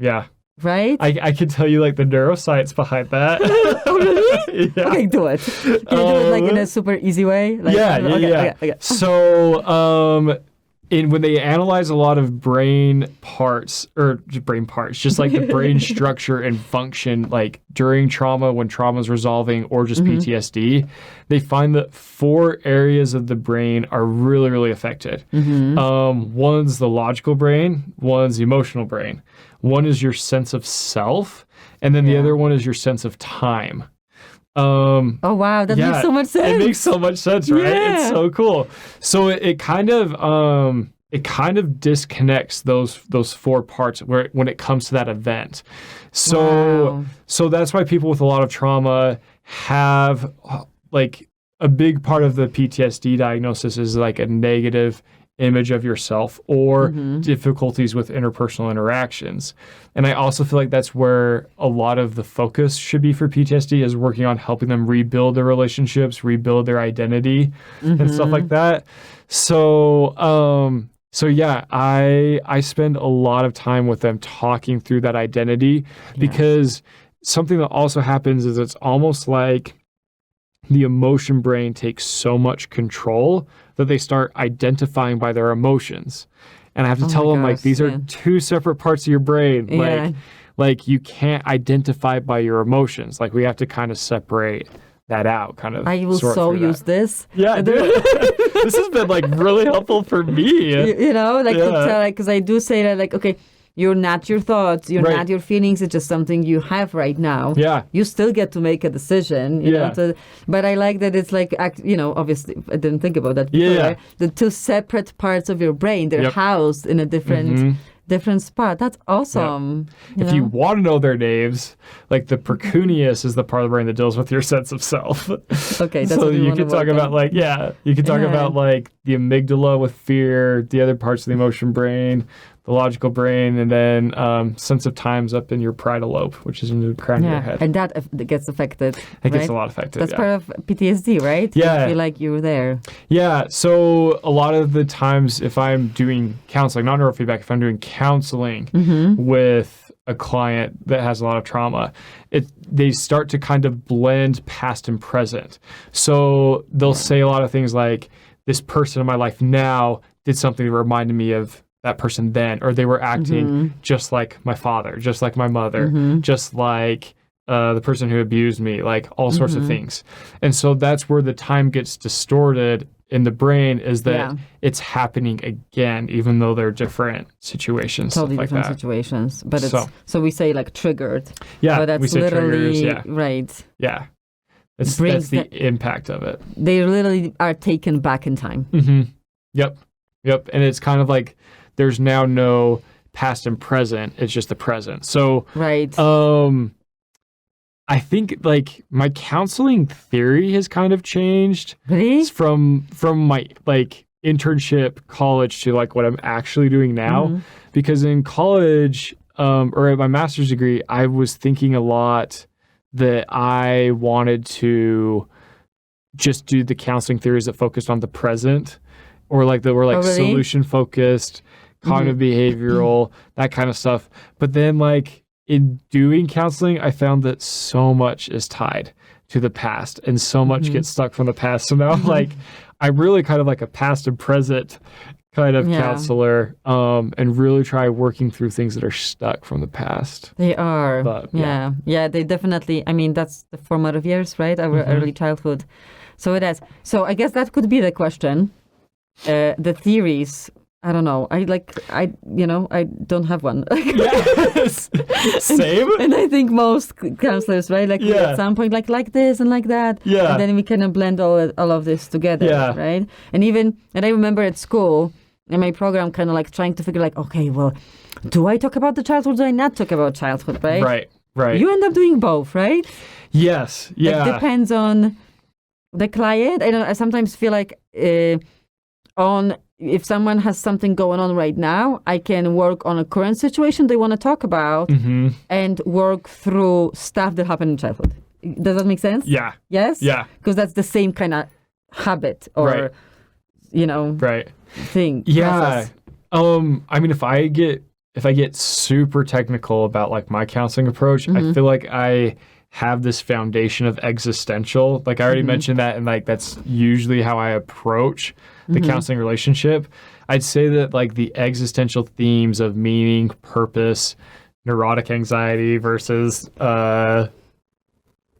Yeah. Right? I can tell you like the neuroscience behind that. Oh, really? Yeah. Okay, do it. Can you do it like in a super easy way? Like, Okay. So, when they analyze a lot of brain parts, just like the brain structure and function, like during trauma, when trauma is resolving, or just PTSD, they find that 4 areas of the brain are really, really affected. One's the logical brain, one's the emotional brain. One is your sense of self, and then the other one is your sense of time. Oh wow, that makes so much sense. It makes so much sense, right? Yeah. It's so cool. So it kind of disconnects those 4 parts when it comes to that event. So that's why people with a lot of trauma have like a big part of the PTSD diagnosis is like a negative image of yourself or difficulties with interpersonal interactions. And I also feel like that's where a lot of the focus should be for PTSD, is working on helping them rebuild their relationships, rebuild their identity and stuff like that. So yeah, I spend a lot of time with them talking through that identity, because something that also happens is it's almost like the emotion brain takes so much control that they start identifying by their emotions. And I have to tell them, like, these are two separate parts of your brain. Like you can't identify by your emotions. Like, we have to kind of separate that out, kind of. I will so use this. Yeah, this has been like really helpful for me. You know, like, to tell, like, because I do say that, like, okay, you're not your thoughts, you're not your feelings, it's just something you have right now. Yeah. You still get to make a decision, you know. But I like that it's like, you know, obviously, I didn't think about that before. Yeah. The two separate parts of your brain, they're housed in a different spot. That's awesome. If you want to know their names, like the precuneus is the part of the brain that deals with your sense of self. Okay, that's so what you can talk about like, you can talk about like the amygdala with fear, the other parts of the emotion brain, the logical brain, and then sense of time's up in your parietal lobe, which is in the crown of your head. And that gets affected. It gets a lot affected. That's part of PTSD, right? Yeah. You feel like you're there. Yeah. So a lot of the times, if I'm doing counseling, not neurofeedback, if I'm doing counseling with a client that has a lot of trauma, they start to kind of blend past and present. So they'll say a lot of things like, this person in my life now did something that reminded me of that person then, or they were acting just like my father, just like my mother, just like the person who abused me, like all sorts of things. And so that's where the time gets distorted in the brain, is that it's happening again, even though they're different situations. Totally stuff different like that. situations. But it's, so we say like triggered. Yeah, but that's we say literally, triggers, right. Yeah. That's the impact of it. They literally are taken back in time. Yep. And it's kind of like, there's now no past and present. It's just the present. So, I think like my counseling theory has kind of changed. Really? From my like internship, college, to like what I'm actually doing now. Because in college, or at my master's degree, I was thinking a lot that I wanted to just do the counseling theories that focused on the present, or like that were like solution focused, cognitive behavioral, that kind of stuff. But then like in doing counseling, I found that so much is tied to the past, and so much gets stuck from the past. So now like I'm really kind of like a past and present kind of counselor, and really try working through things that are stuck from the past. They are. But, they definitely, I mean, that's the formative years, right? Our early childhood. So it is. So I guess that could be the question. The theories, I don't know. I don't have one. Yes. Same. And I think most counselors, right? Like at some point, like this and like that. Yeah. And then we kind of blend all of this together, right? And I remember at school, in my program, kind of like trying to figure like, okay, well, do I talk about the childhood or do I not talk about childhood, right? Right. You end up doing both, right? Yes. Yeah. It depends on the client. I sometimes feel like if someone has something going on right now, I can work on a current situation they want to talk about and work through stuff that happened in childhood. Does that make sense? Yeah. Yes? Yeah. Because that's the same kind of habit or, thing. Yeah. Process. I mean, if I get super technical about like my counseling approach, I feel like I have this foundation of existential. Like I already mentioned that, and like that's usually how I approach the counseling relationship. I'd say that like the existential themes of meaning, purpose, neurotic anxiety versus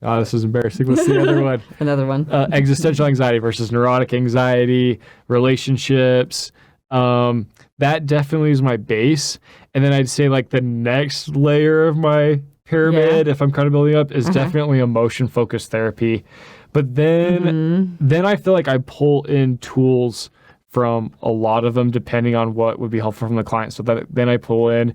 this is embarrassing. What's the other one? Another one. Existential anxiety versus neurotic anxiety, relationships. That definitely is my base. And then I'd say like the next layer of my pyramid, if I'm kind of building up, is definitely emotion-focused therapy. But then I feel like I pull in tools from a lot of them, depending on what would be helpful from the client. So then I pull in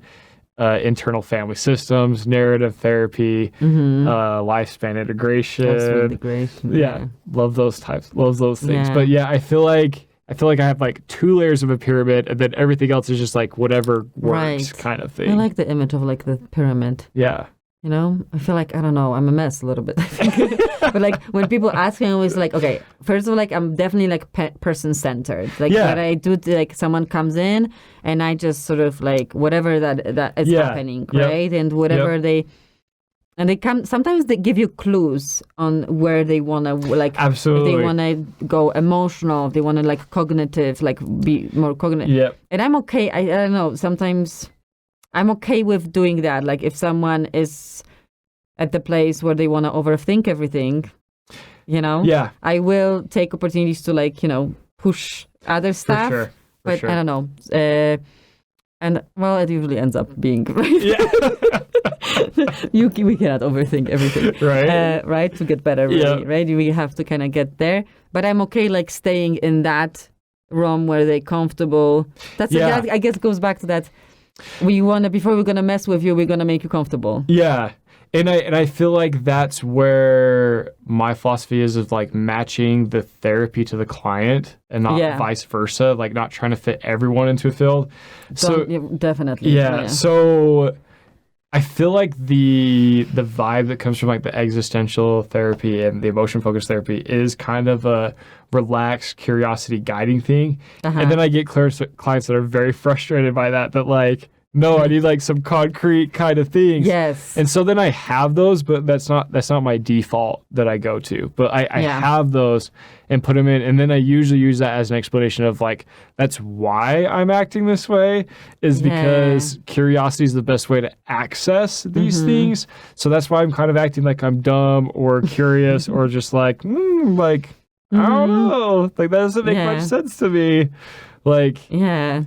internal family systems, narrative therapy, lifespan integration. Lifespan integration. Yeah, love those things. Yeah. But yeah, I feel like I feel like I have like 2 layers of a pyramid, and then everything else is just like whatever works kind of thing. I like the image of like the pyramid. Yeah. You know, I feel like, I don't know, I'm a mess a little bit, I think. But like when people ask me, I'm always like, okay, first of all, like I'm definitely like person-centered. Like what I do, like someone comes in and I just sort of like whatever that is happening, right? And whatever they come, sometimes they give you clues on where they want to, like, absolutely. if they want to go emotional, if they want to like cognitive, like be more cognitive. Yeah. And I'm okay. I don't know, sometimes I'm okay with doing that. Like if someone is at the place where they want to overthink everything, you know, I will take opportunities to like, you know, push other stuff. For but sure. I don't know. And well, it usually ends up being right. We cannot overthink everything, right? Right, to get better, really, right? We have to kind of get there. But I'm okay, like staying in that room where they're comfortable. That, I guess, goes back to that. Before we're gonna mess with you, we're gonna make you comfortable. Yeah. And I feel like that's where my philosophy is of like matching the therapy to the client and not vice versa, like not trying to fit everyone into a field. Definitely. Yeah. So I feel like the vibe that comes from like the existential therapy and the emotion focused therapy is kind of a relaxed curiosity guiding thing. And then I get clients that are very frustrated by that like, no, I need like some concrete kind of things. Yes. And so then I have those, but that's not my default that I go to. But I have those and put them in. And then I usually use that as an explanation of like, that's why I'm acting this way, is because curiosity is the best way to access these things. So that's why I'm kind of acting like I'm dumb or curious or just like, I don't know. Like that doesn't make much sense to me. Like,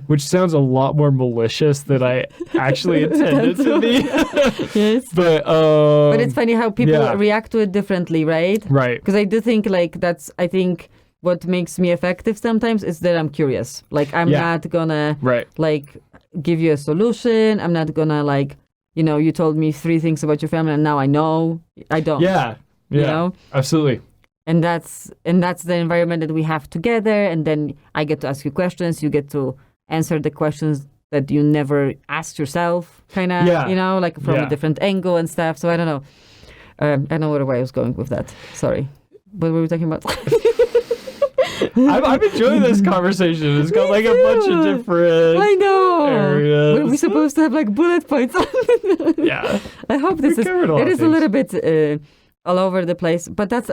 which sounds a lot more malicious than I actually intended to be. Yes. But it's funny how people react to it differently, right? Right. Because I do think like I think what makes me effective sometimes is that I'm curious. Like I'm not gonna like give you a solution. I'm not gonna like, you know, you told me 3 things about your family and now I know. I don't. Yeah. You know? Absolutely. And that's the environment that we have together. And then I get to ask you questions. You get to answer the questions that you never asked yourself, kind of, you know, like from a different angle and stuff. So I don't know. I don't know where I was going with that. Sorry. What were we talking about? I'm enjoying this conversation. It's got like a bunch of different areas. Were we supposed to have like bullet points? I hope this is a little bit... all over the place, but that's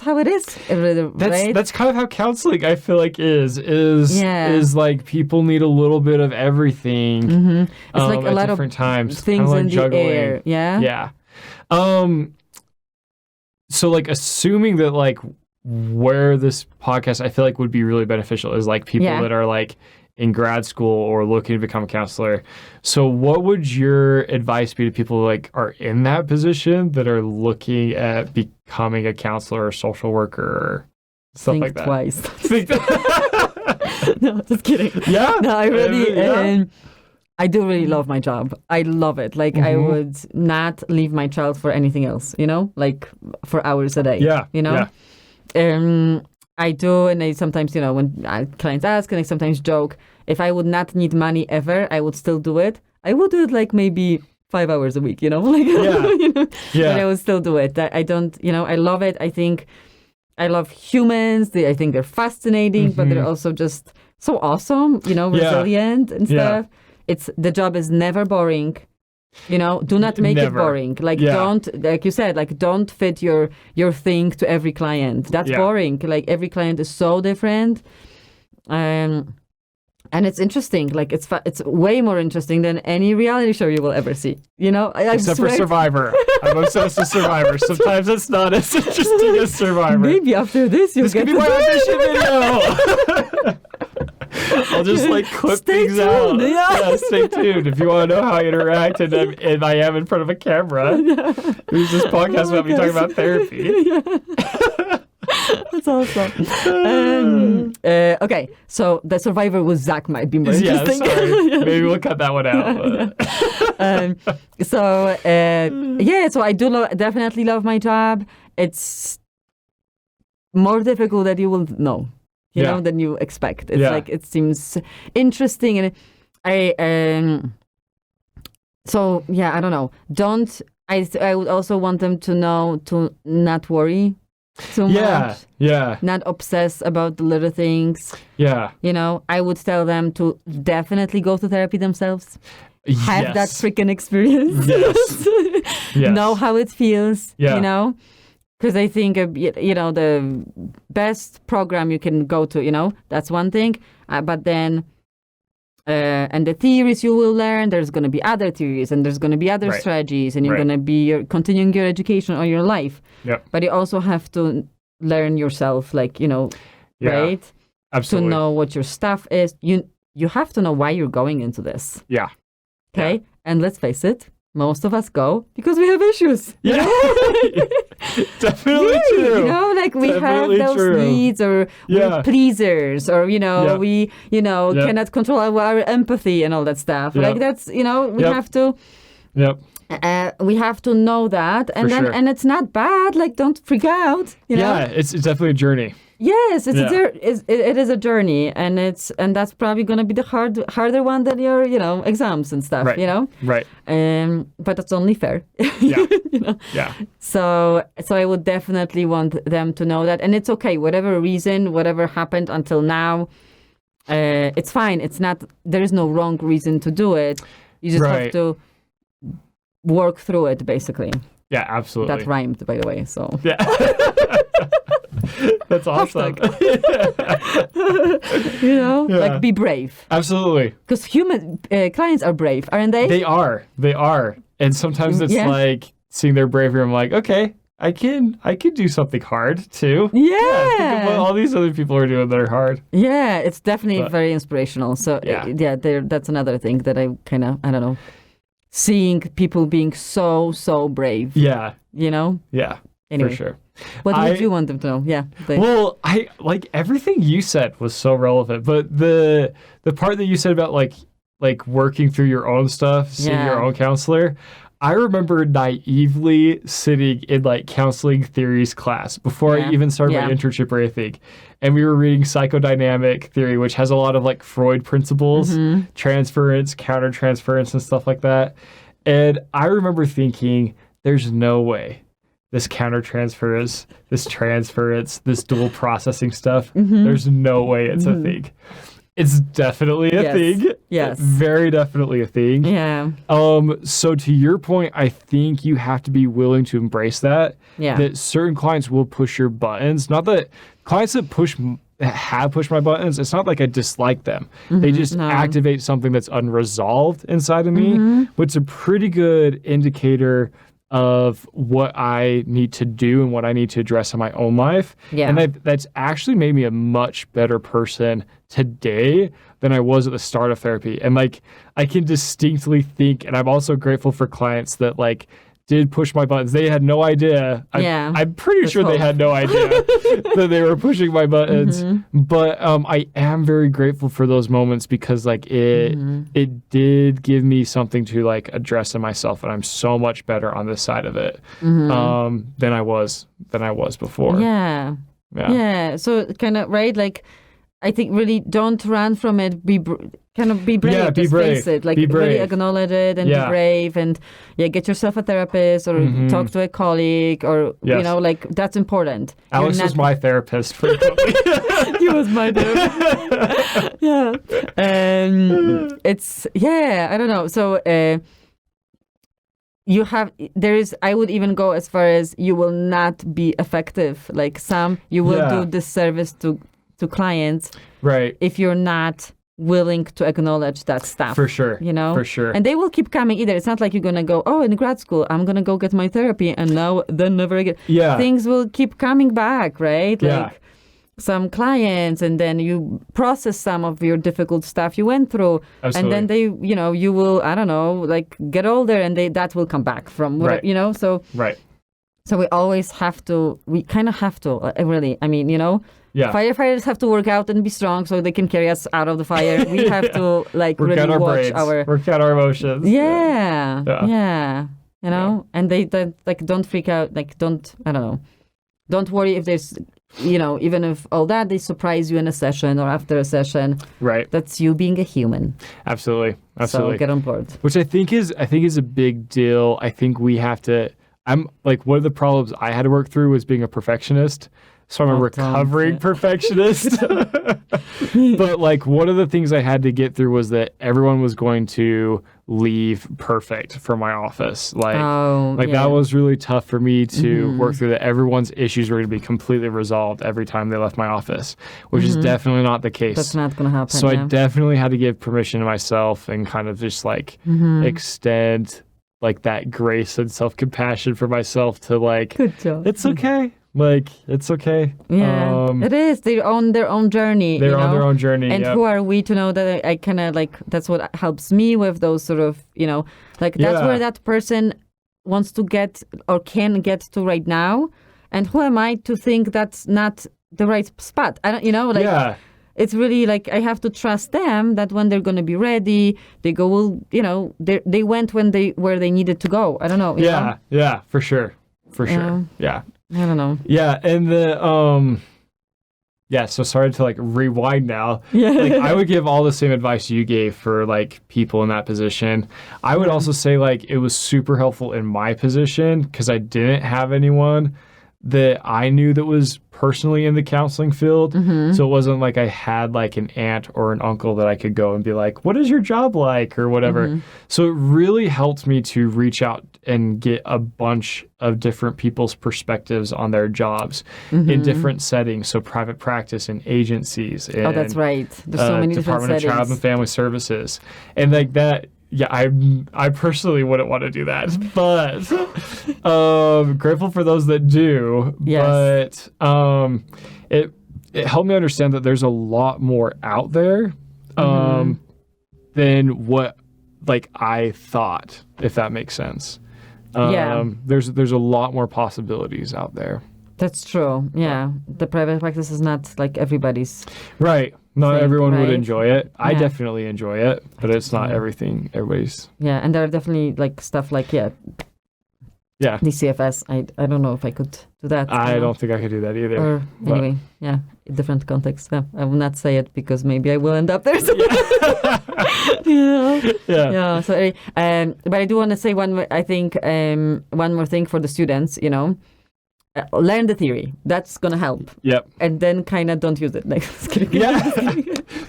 how it is. Right? That's kind of how counseling I feel like is like people need a little bit of everything. It's like a lot of different times, things like in juggling. the air. Yeah. So like assuming that like where this podcast I feel like would be really beneficial is like people that are like in grad school or looking to become a counselor. So what would your advice be to people who like are in that position that are looking at becoming a counselor or social worker or stuff like that? Twice. No, just kidding. Yeah. No, I really I do really love my job. I love it. Like I would not leave my child for anything else, you know, like for hours a day. Yeah. You know? Yeah. I do, and I sometimes, you know, when clients ask, and I sometimes joke, if I would not need money ever, I would still do it. I would do it like maybe 5 hours a week, you know? Like, you know? But I would still do it. I don't, you know, I love it. I think I love humans. I think they're fascinating, but they're also just so awesome, you know, resilient and stuff. The job is never boring. You know, do not make it boring. Like don't, like you said, like don't fit your thing to every client. That's boring. Like every client is so different. And it's interesting. Like it's way more interesting than any reality show you will ever see. You know, except for Survivor. I'm obsessed with Survivor. Sometimes it's not as interesting as Survivor. Maybe after this you'll get could be my audition video. I'll just like clip things out. Yeah, stay tuned. If you want to know how I interact and I am in front of a camera, there's this podcast about me talking about therapy. That's awesome. Okay, so the Survivor with Zack might be more interesting. Sorry. Maybe we'll cut that one out. So I do definitely love my job. It's more difficult than you will know. you know, than you expect. It's like, it seems interesting. And so, yeah, I don't know. I would also want them to know to not worry too much. Yeah. Not obsess about the little things. Yeah. You know, I would tell them to definitely go to therapy themselves. Have that freaking experience. Yes. Know how it feels, you know? Because I think, you know, the best program you can go to, you know, that's one thing. But then, and the theories you will learn, there's going to be other theories and there's going to be other strategies and you're going to be continuing your education all your life. But you also have to learn yourself, like, you know, right? Absolutely. To know what your stuff is. You have to know why you're going into this. Yeah. Okay? Yeah. And let's face it, most of us go because we have issues. Yeah. Definitely true. You know, like we have those needs, or we're pleasers, or, you know, we, you know, cannot control our empathy and all that stuff. Like that's, you know, we have to. We have to know that, and and it's not bad. Like, don't freak out. You know? Yeah, it's definitely a journey. Yes, it is a journey, and that's probably going to be the harder one than your, you know, exams and stuff. You know, but it's only fair. Yeah, you know? So I would definitely want them to know that, and it's okay. Whatever reason, whatever happened until now, it's fine. It's not. There is no wrong reason to do it. You just have to work through it, basically. Yeah, absolutely. That rhymed, by the way. So yeah. That's awesome. You know, like, be brave. Absolutely. Because human clients are brave, aren't they? They are. And sometimes it's like seeing their bravery. I'm like, okay, I can do something hard too. Yeah. Think of what all these other people are doing that are hard. Yeah, it's definitely very inspirational. So that's another thing that I kind of, I don't know, seeing people being so brave. Yeah. You know? Yeah. Anyway. For sure. What would you want them to know? Yeah. Well, I like everything you said was so relevant, but the part that you said about like working through your own stuff, seeing your own counselor, I remember naively sitting in like counseling theories class before I even started my internship or anything. And we were reading psychodynamic theory, which has a lot of like Freud principles, transference, countertransference, and stuff like that. And I remember thinking, there's no way this countertransference, this transference, this dual processing stuff, there's no way it's a thing. It's definitely a thing. Yes. Very definitely a thing. Yeah. So to your point, I think you have to be willing to embrace that. Yeah. That certain clients will push your buttons. Not that clients that have pushed my buttons, it's not like I dislike them. They just activate something that's unresolved inside of me, which is a pretty good indicator of what I need to do and what I need to address in my own life. Yeah. And that's actually made me a much better person today than I was at the start of therapy. And like, I can distinctly think, and I'm also grateful for clients that like did push my buttons. They had no idea. I'm pretty sure they had no idea that they were pushing my buttons. But I am very grateful for those moments because like it did give me something to like address in myself, and I'm so much better on this side of it than I was before. Yeah. So kind of like, I think really don't run from it. Kind of be brave. Yeah, be brave. Face it. Like really acknowledge it and be brave, and get yourself a therapist or talk to a colleague, or you know, like that's important. Alex was my therapist frequently. He was my therapist. Yeah. It's I don't know. So I would even go as far as you will not be effective. Like you will do disservice to clients, right, if you're not willing to acknowledge that stuff. For sure. You know? For sure. And they will keep coming either. It's not like you're going to go, in grad school, I'm going to go get my therapy, and then never again. Yeah. Things will keep coming back, right? Like some clients, and then you process some of your difficult stuff you went through. Absolutely. And then you will, I don't know, like get older, and that will come back from whatever, you know? So, so we always we kind of have to, really, I mean, you know, firefighters have to work out and be strong so they can carry us out of the fire. We have to like work really out watch work out our emotions. Yeah. You know, and they don't freak out. Like don't worry if there's even if all that, they surprise you in a session or after a session. Right. That's you being a human. Absolutely. So get on board. Which I think is a big deal. I think we have to. I'm like, one of the problems I had to work through was being a perfectionist. So I'm a recovering perfectionist. But like, one of the things I had to get through was that everyone was going to leave perfect from my office. That was really tough for me to work through, that everyone's issues were going to be completely resolved every time they left my office, which is definitely not the case. That's not going to happen. So I definitely had to give permission to myself and kind of just like extend like that grace and self-compassion for myself to like, good job. It's okay. Like, it's okay. Yeah, it is. They're on their own journey. They're on their own journey. And who are we to know that I kind of like, that's what helps me with those sort of, like that's where that person wants to get or can get to right now. And who am I to think that's not the right spot? I don't, it's really like, I have to trust them that when they're going to be ready, they go, they went where they needed to go. I don't know. Yeah, for sure. For sure. Yeah. I don't know. Yeah, and so sorry to like rewind now. Yeah. Like, I would give all the same advice you gave for like people in that position. I would also say like it was super helpful in my position because I didn't have anyone that I knew that was personally in the counseling field. So it wasn't like I had like an aunt or an uncle that I could go and be like, what is your job like or whatever. So it really helped me to reach out and get a bunch of different people's perspectives on their jobs in different settings. So private practice and agencies. And, that's right. There's so many different settings. Department of Child and Family Services. And like that, yeah, I personally wouldn't want to do that, but grateful for those that do. Yes. But it helped me understand that there's a lot more out there than what like I thought, if that makes sense. There's a lot more possibilities out there. That's true. Yeah, the private practice is not like everybody's. Right. Not thing, everyone right? would enjoy it. I definitely enjoy it, but it's not everything. Everybody's. Yeah, and there are definitely like stuff like DCFS. I don't know if I could do that. I don't think I could do that either. Or anyway, different context. Yeah, I will not say it because maybe I will end up there. So. Yeah. So, but I do want to say one more thing for the students. Learn the theory. That's gonna help. Yep. And then kind of don't use it. Like,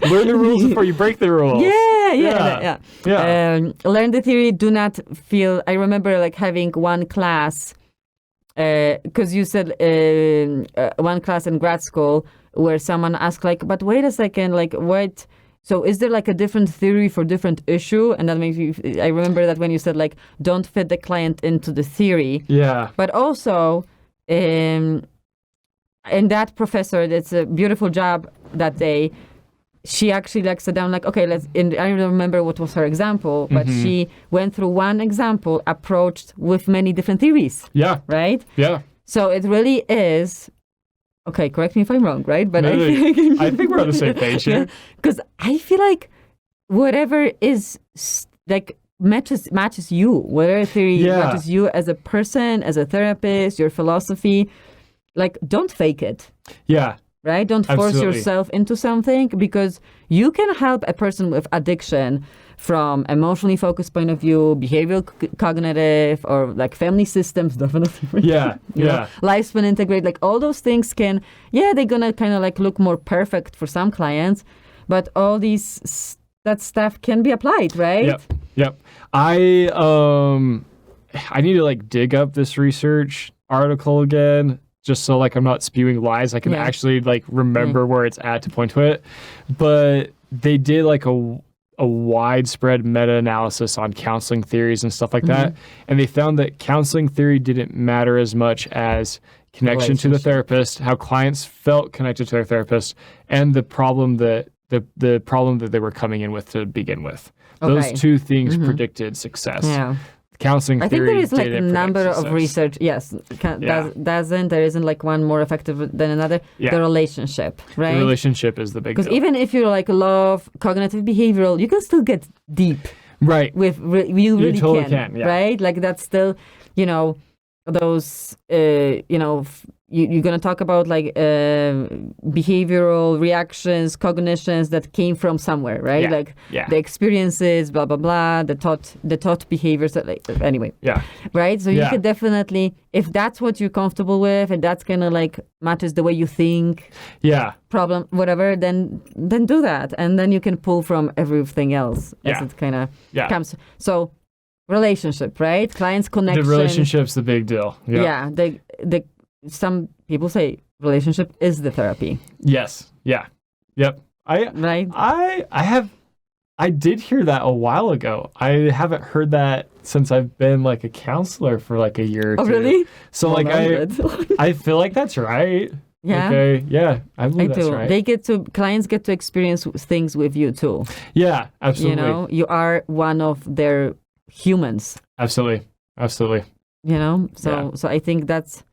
Learn the rules before you break the rules. Yeah. Learn the theory. Do not feel. I remember like having one class, because you said one class in grad school where someone asked like, but wait a second, like what? So is there like a different theory for different issue? And that makes you. I remember that when you said like, don't fit the client into the theory. Yeah. But also. And that professor, that's a beautiful job that day. She actually like sat down like, okay, I don't remember what was her example, but she went through one example approached with many different theories. Yeah. Right? Yeah. So it really is, okay, correct me if I'm wrong, right? But I think we're on the same page here. Because I feel like whatever is like, matches you, whatever theory matches you as a person, as a therapist, your philosophy, like don't fake it. Yeah. Right? Don't force yourself into something because you can help a person with addiction from emotionally focused point of view, behavioral cognitive, or like family systems, definitely. Yeah. Lifespan integrate, like all those things can, they're gonna kind of like look more perfect for some clients, but all that stuff can be applied, right? Yep. I need to like dig up this research article again, just so like I'm not spewing lies. I can actually like remember where it's at to point to it. But they did like a widespread meta-analysis on counseling theories and stuff like that, and they found that counseling theory didn't matter as much as connection to the therapist, how clients felt connected to their therapist, and the problem that the problem that they were coming in with to begin with. Those two things predicted success. Yeah. Counseling theory. I think there is like a number of success. Research. Yes. There isn't like one more effective than another. Yeah. The relationship, right? The relationship is the big deal. Because even if you like love cognitive behavioral, you can still get deep. Right. You really totally can. Right? Like that's still, those, you're going to talk about like behavioral reactions, cognitions that came from somewhere, right? Like the experiences, blah, blah, blah, the thought behaviors. Anyway. Yeah. Right? So you could definitely, if that's what you're comfortable with and that's kind of like matches the way you think, problem, whatever, then do that. And then you can pull from everything else as it kind of comes. So relationship, right? Clients connection. The relationship's the big deal. Yeah. Some people say relationship is the therapy. Yes. Yeah. Yep. I did hear that a while ago. I haven't heard that since I've been like a counselor for like a year or two. Oh, really? So I feel like that's right. Yeah. Okay. Yeah. I believe that's right. Clients get to experience things with you too. Yeah, absolutely. You know, you are one of their humans. Absolutely. You know, so I think that's.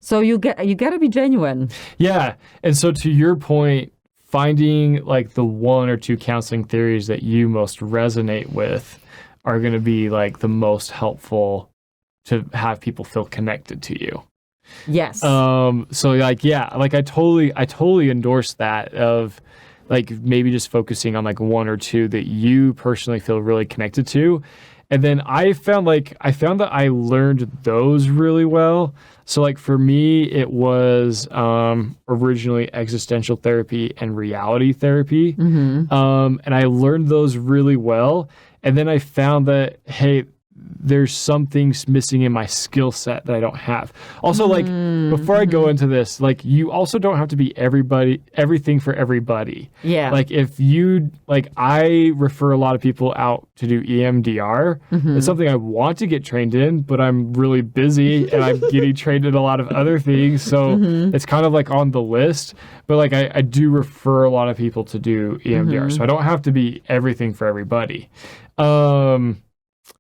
So you gotta be genuine. Yeah. And so to your point, finding like the one or two counseling theories that you most resonate with are going to be like the most helpful to have people feel connected to you. Yes. So like, like I totally endorse that of like maybe just focusing on like one or two that you personally feel really connected to. And then I found that I learned those really well. So like for me, it was originally existential therapy and reality therapy. Mm-hmm. And I learned those really well. And then I found that, hey, there's some things missing in my skill set that I don't have. Also, like, before I go into this, like, you also don't have to be everything for everybody. Yeah. Like, if you, like, I refer a lot of people out to do EMDR. Mm-hmm. It's something I want to get trained in, but I'm really busy and I'm getting trained in a lot of other things. So it's kind of like on the list. But, like, I do refer a lot of people to do EMDR. So I don't have to be everything for everybody.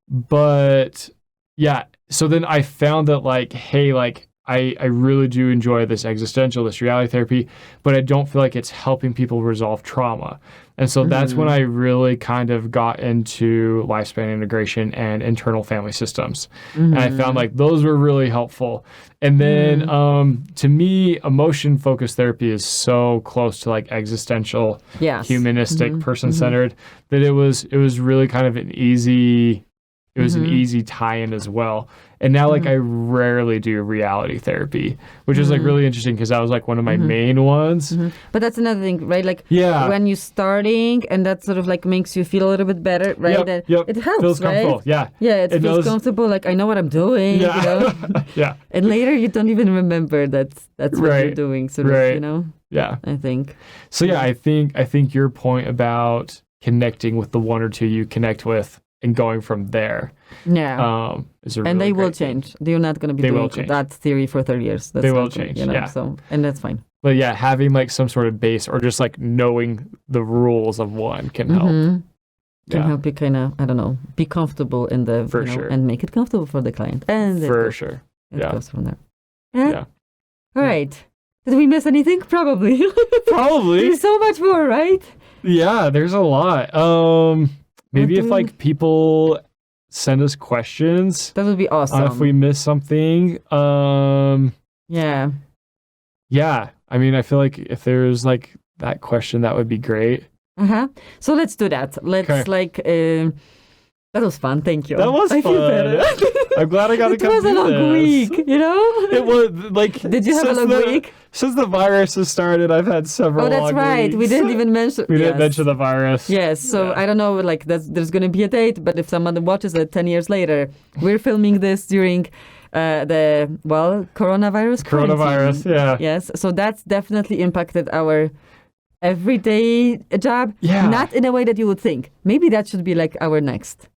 But yeah, so then I found that like, hey, like I really do enjoy this reality therapy, but I don't feel like it's helping people resolve trauma. And so that's when I really kind of got into lifespan integration and internal family systems. And I found like those were really helpful. And then to me, emotion focused therapy is so close to like existential, humanistic, person-centered that it was really kind of an easy tie-in as well. And now, like, I rarely do reality therapy, which is, like, really interesting because that was, like, one of my main ones. But that's another thing, right? Like, when you're starting and that sort of, like, makes you feel a little bit better, right? It helps, feels right? comfortable, Yeah, it feels comfortable. Like, I know what I'm doing, you know? And later you don't even remember that's what you're doing, sort of, you know? Yeah. I think. So, I think your point about connecting with the one or two you connect with and going from there. Yeah. Is a really and they will thing. change. They're not going to be doing that theory for 30 years. They will change, you know? So, and that's fine. But yeah, having like some sort of base or just like knowing the rules of one can help. Can help you kind of, I don't know, be comfortable in the, and make it comfortable for the client. And it goes from there. Yeah. All right. Did we miss anything? Probably. There's so much more, right? Yeah, there's a lot. Maybe if like people send us questions, that would be awesome. If we miss something, yeah. I mean, I feel like if there's like that question, that would be great. So let's do that. Let's that was fun. Thank you. That was fun. I feel better. I'm glad I got to come do this. It was a long week, you know? It was like... Did you have a long week? Since the virus has started, I've had several long weeks. Oh, that's right. We didn't even mention... We didn't mention the virus. Yes, so I don't know, like, there's going to be a date, but if someone watches it 10 years later, we're filming this during coronavirus. Coronavirus, yeah. Yes, so that's definitely impacted our everyday job. Yeah. Not in a way that you would think. Maybe that should be like our next...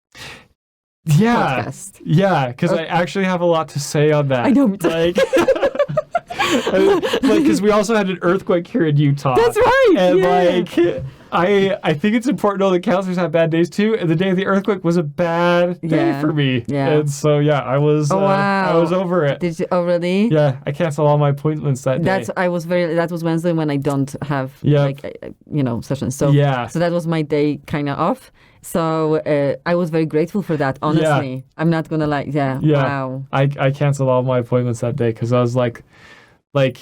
podcast. Yeah, because I actually have a lot to say on that. I know. Like, because we also had an earthquake here in Utah. That's right. And I think it's important to know that counselors have bad days too. And the day of the earthquake was a bad day for me. Yeah. And so I was I was over it. Did you already? Yeah, I canceled all my appointments that day. That was Wednesday when I don't have sessions. So so that was my day kind of off. So I was very grateful for that, honestly. Yeah. I'm not going to lie. Yeah. Wow. I canceled all my appointments that day because I was like, like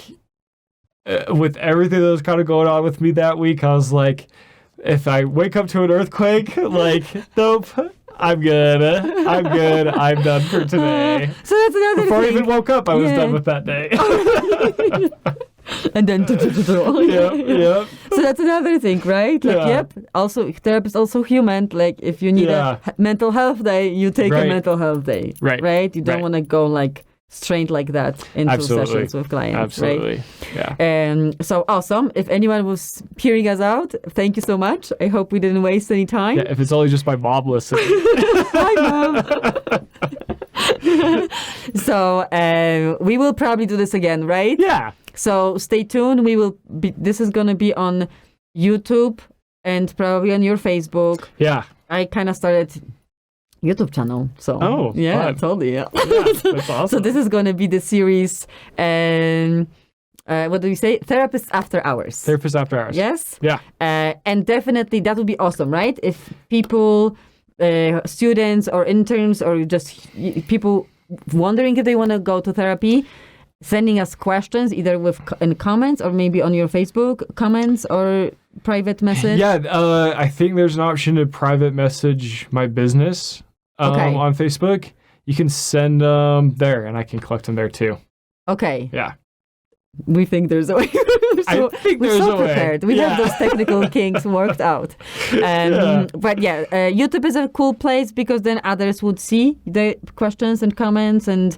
with everything that was kind of going on with me that week, I was like, if I wake up to an earthquake, like, nope, I'm good. I'm done for today. So that's another Before thing. I even woke up, I was done with that day. And then Yep. So that's another thing, right? Like, yep. Also, therapy is also human. Like, if you need a mental health day, you take a mental health day. Right? You don't want to go like straight like that into sessions with clients. Absolutely. Right? Yeah. So awesome. If anyone was hearing us out, thank you so much. I hope we didn't waste any time. Yeah, if it's only just my mom listening. Hi, Mom. So we will probably do this again, right? Yeah. So stay tuned. This is going to be on YouTube and probably on your Facebook. Yeah. I kind of started YouTube channel. So yeah, fun. totally. Yeah. That's awesome. So this is going to be the series. And what do we say? Therapist After Hours. Therapist After Hours. Yes. Yeah. And definitely that would be awesome, right? If people, students or interns or just people wondering if they want to go to therapy, sending us questions either in comments or maybe on your Facebook comments or private message. Yeah, I think there's an option to private message my business on Facebook. You can send them there, and I can collect them there too. Okay. Yeah. We think there's a way. I think there's a prepared. way. We have those technical kinks worked out. But YouTube is a cool place because then others would see the questions and comments, and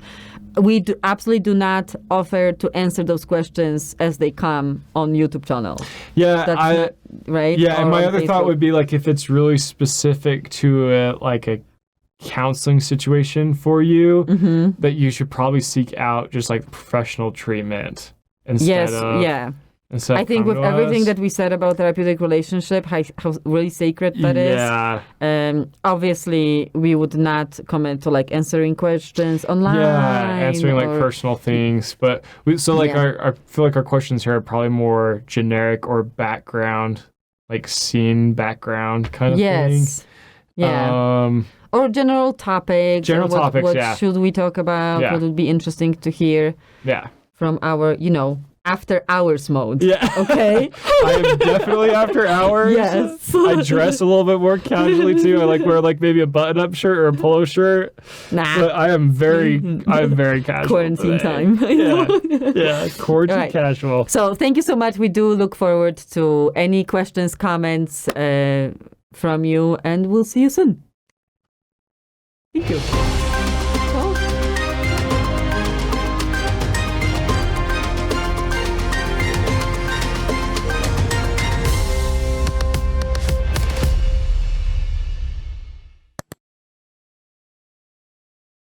we absolutely do not offer to answer those questions as they come on YouTube channel. Yeah, right? Yeah, and my other Facebook. thought would be like if it's really specific to a counseling situation for you, that you should probably seek out just like professional treatment instead of I think with everything that we said about therapeutic relationship, how really sacred that is. Obviously, we would not comment to like answering questions online. Yeah, answering like personal things. But I feel like our questions here are probably more generic or background, like scene background kind of thing. Yeah. Or general topics. What should we talk about? What would be interesting to hear from our, after hours mode. Yeah. Okay. I am definitely after hours. Yes. I dress a little bit more casually too. I like wear like maybe a button-up shirt or a polo shirt. Nah. But I am very casual. Quarantine today. time. Quarantine casual. So thank you so much. We do look forward to any questions, comments from you, and we'll see you soon. Thank you.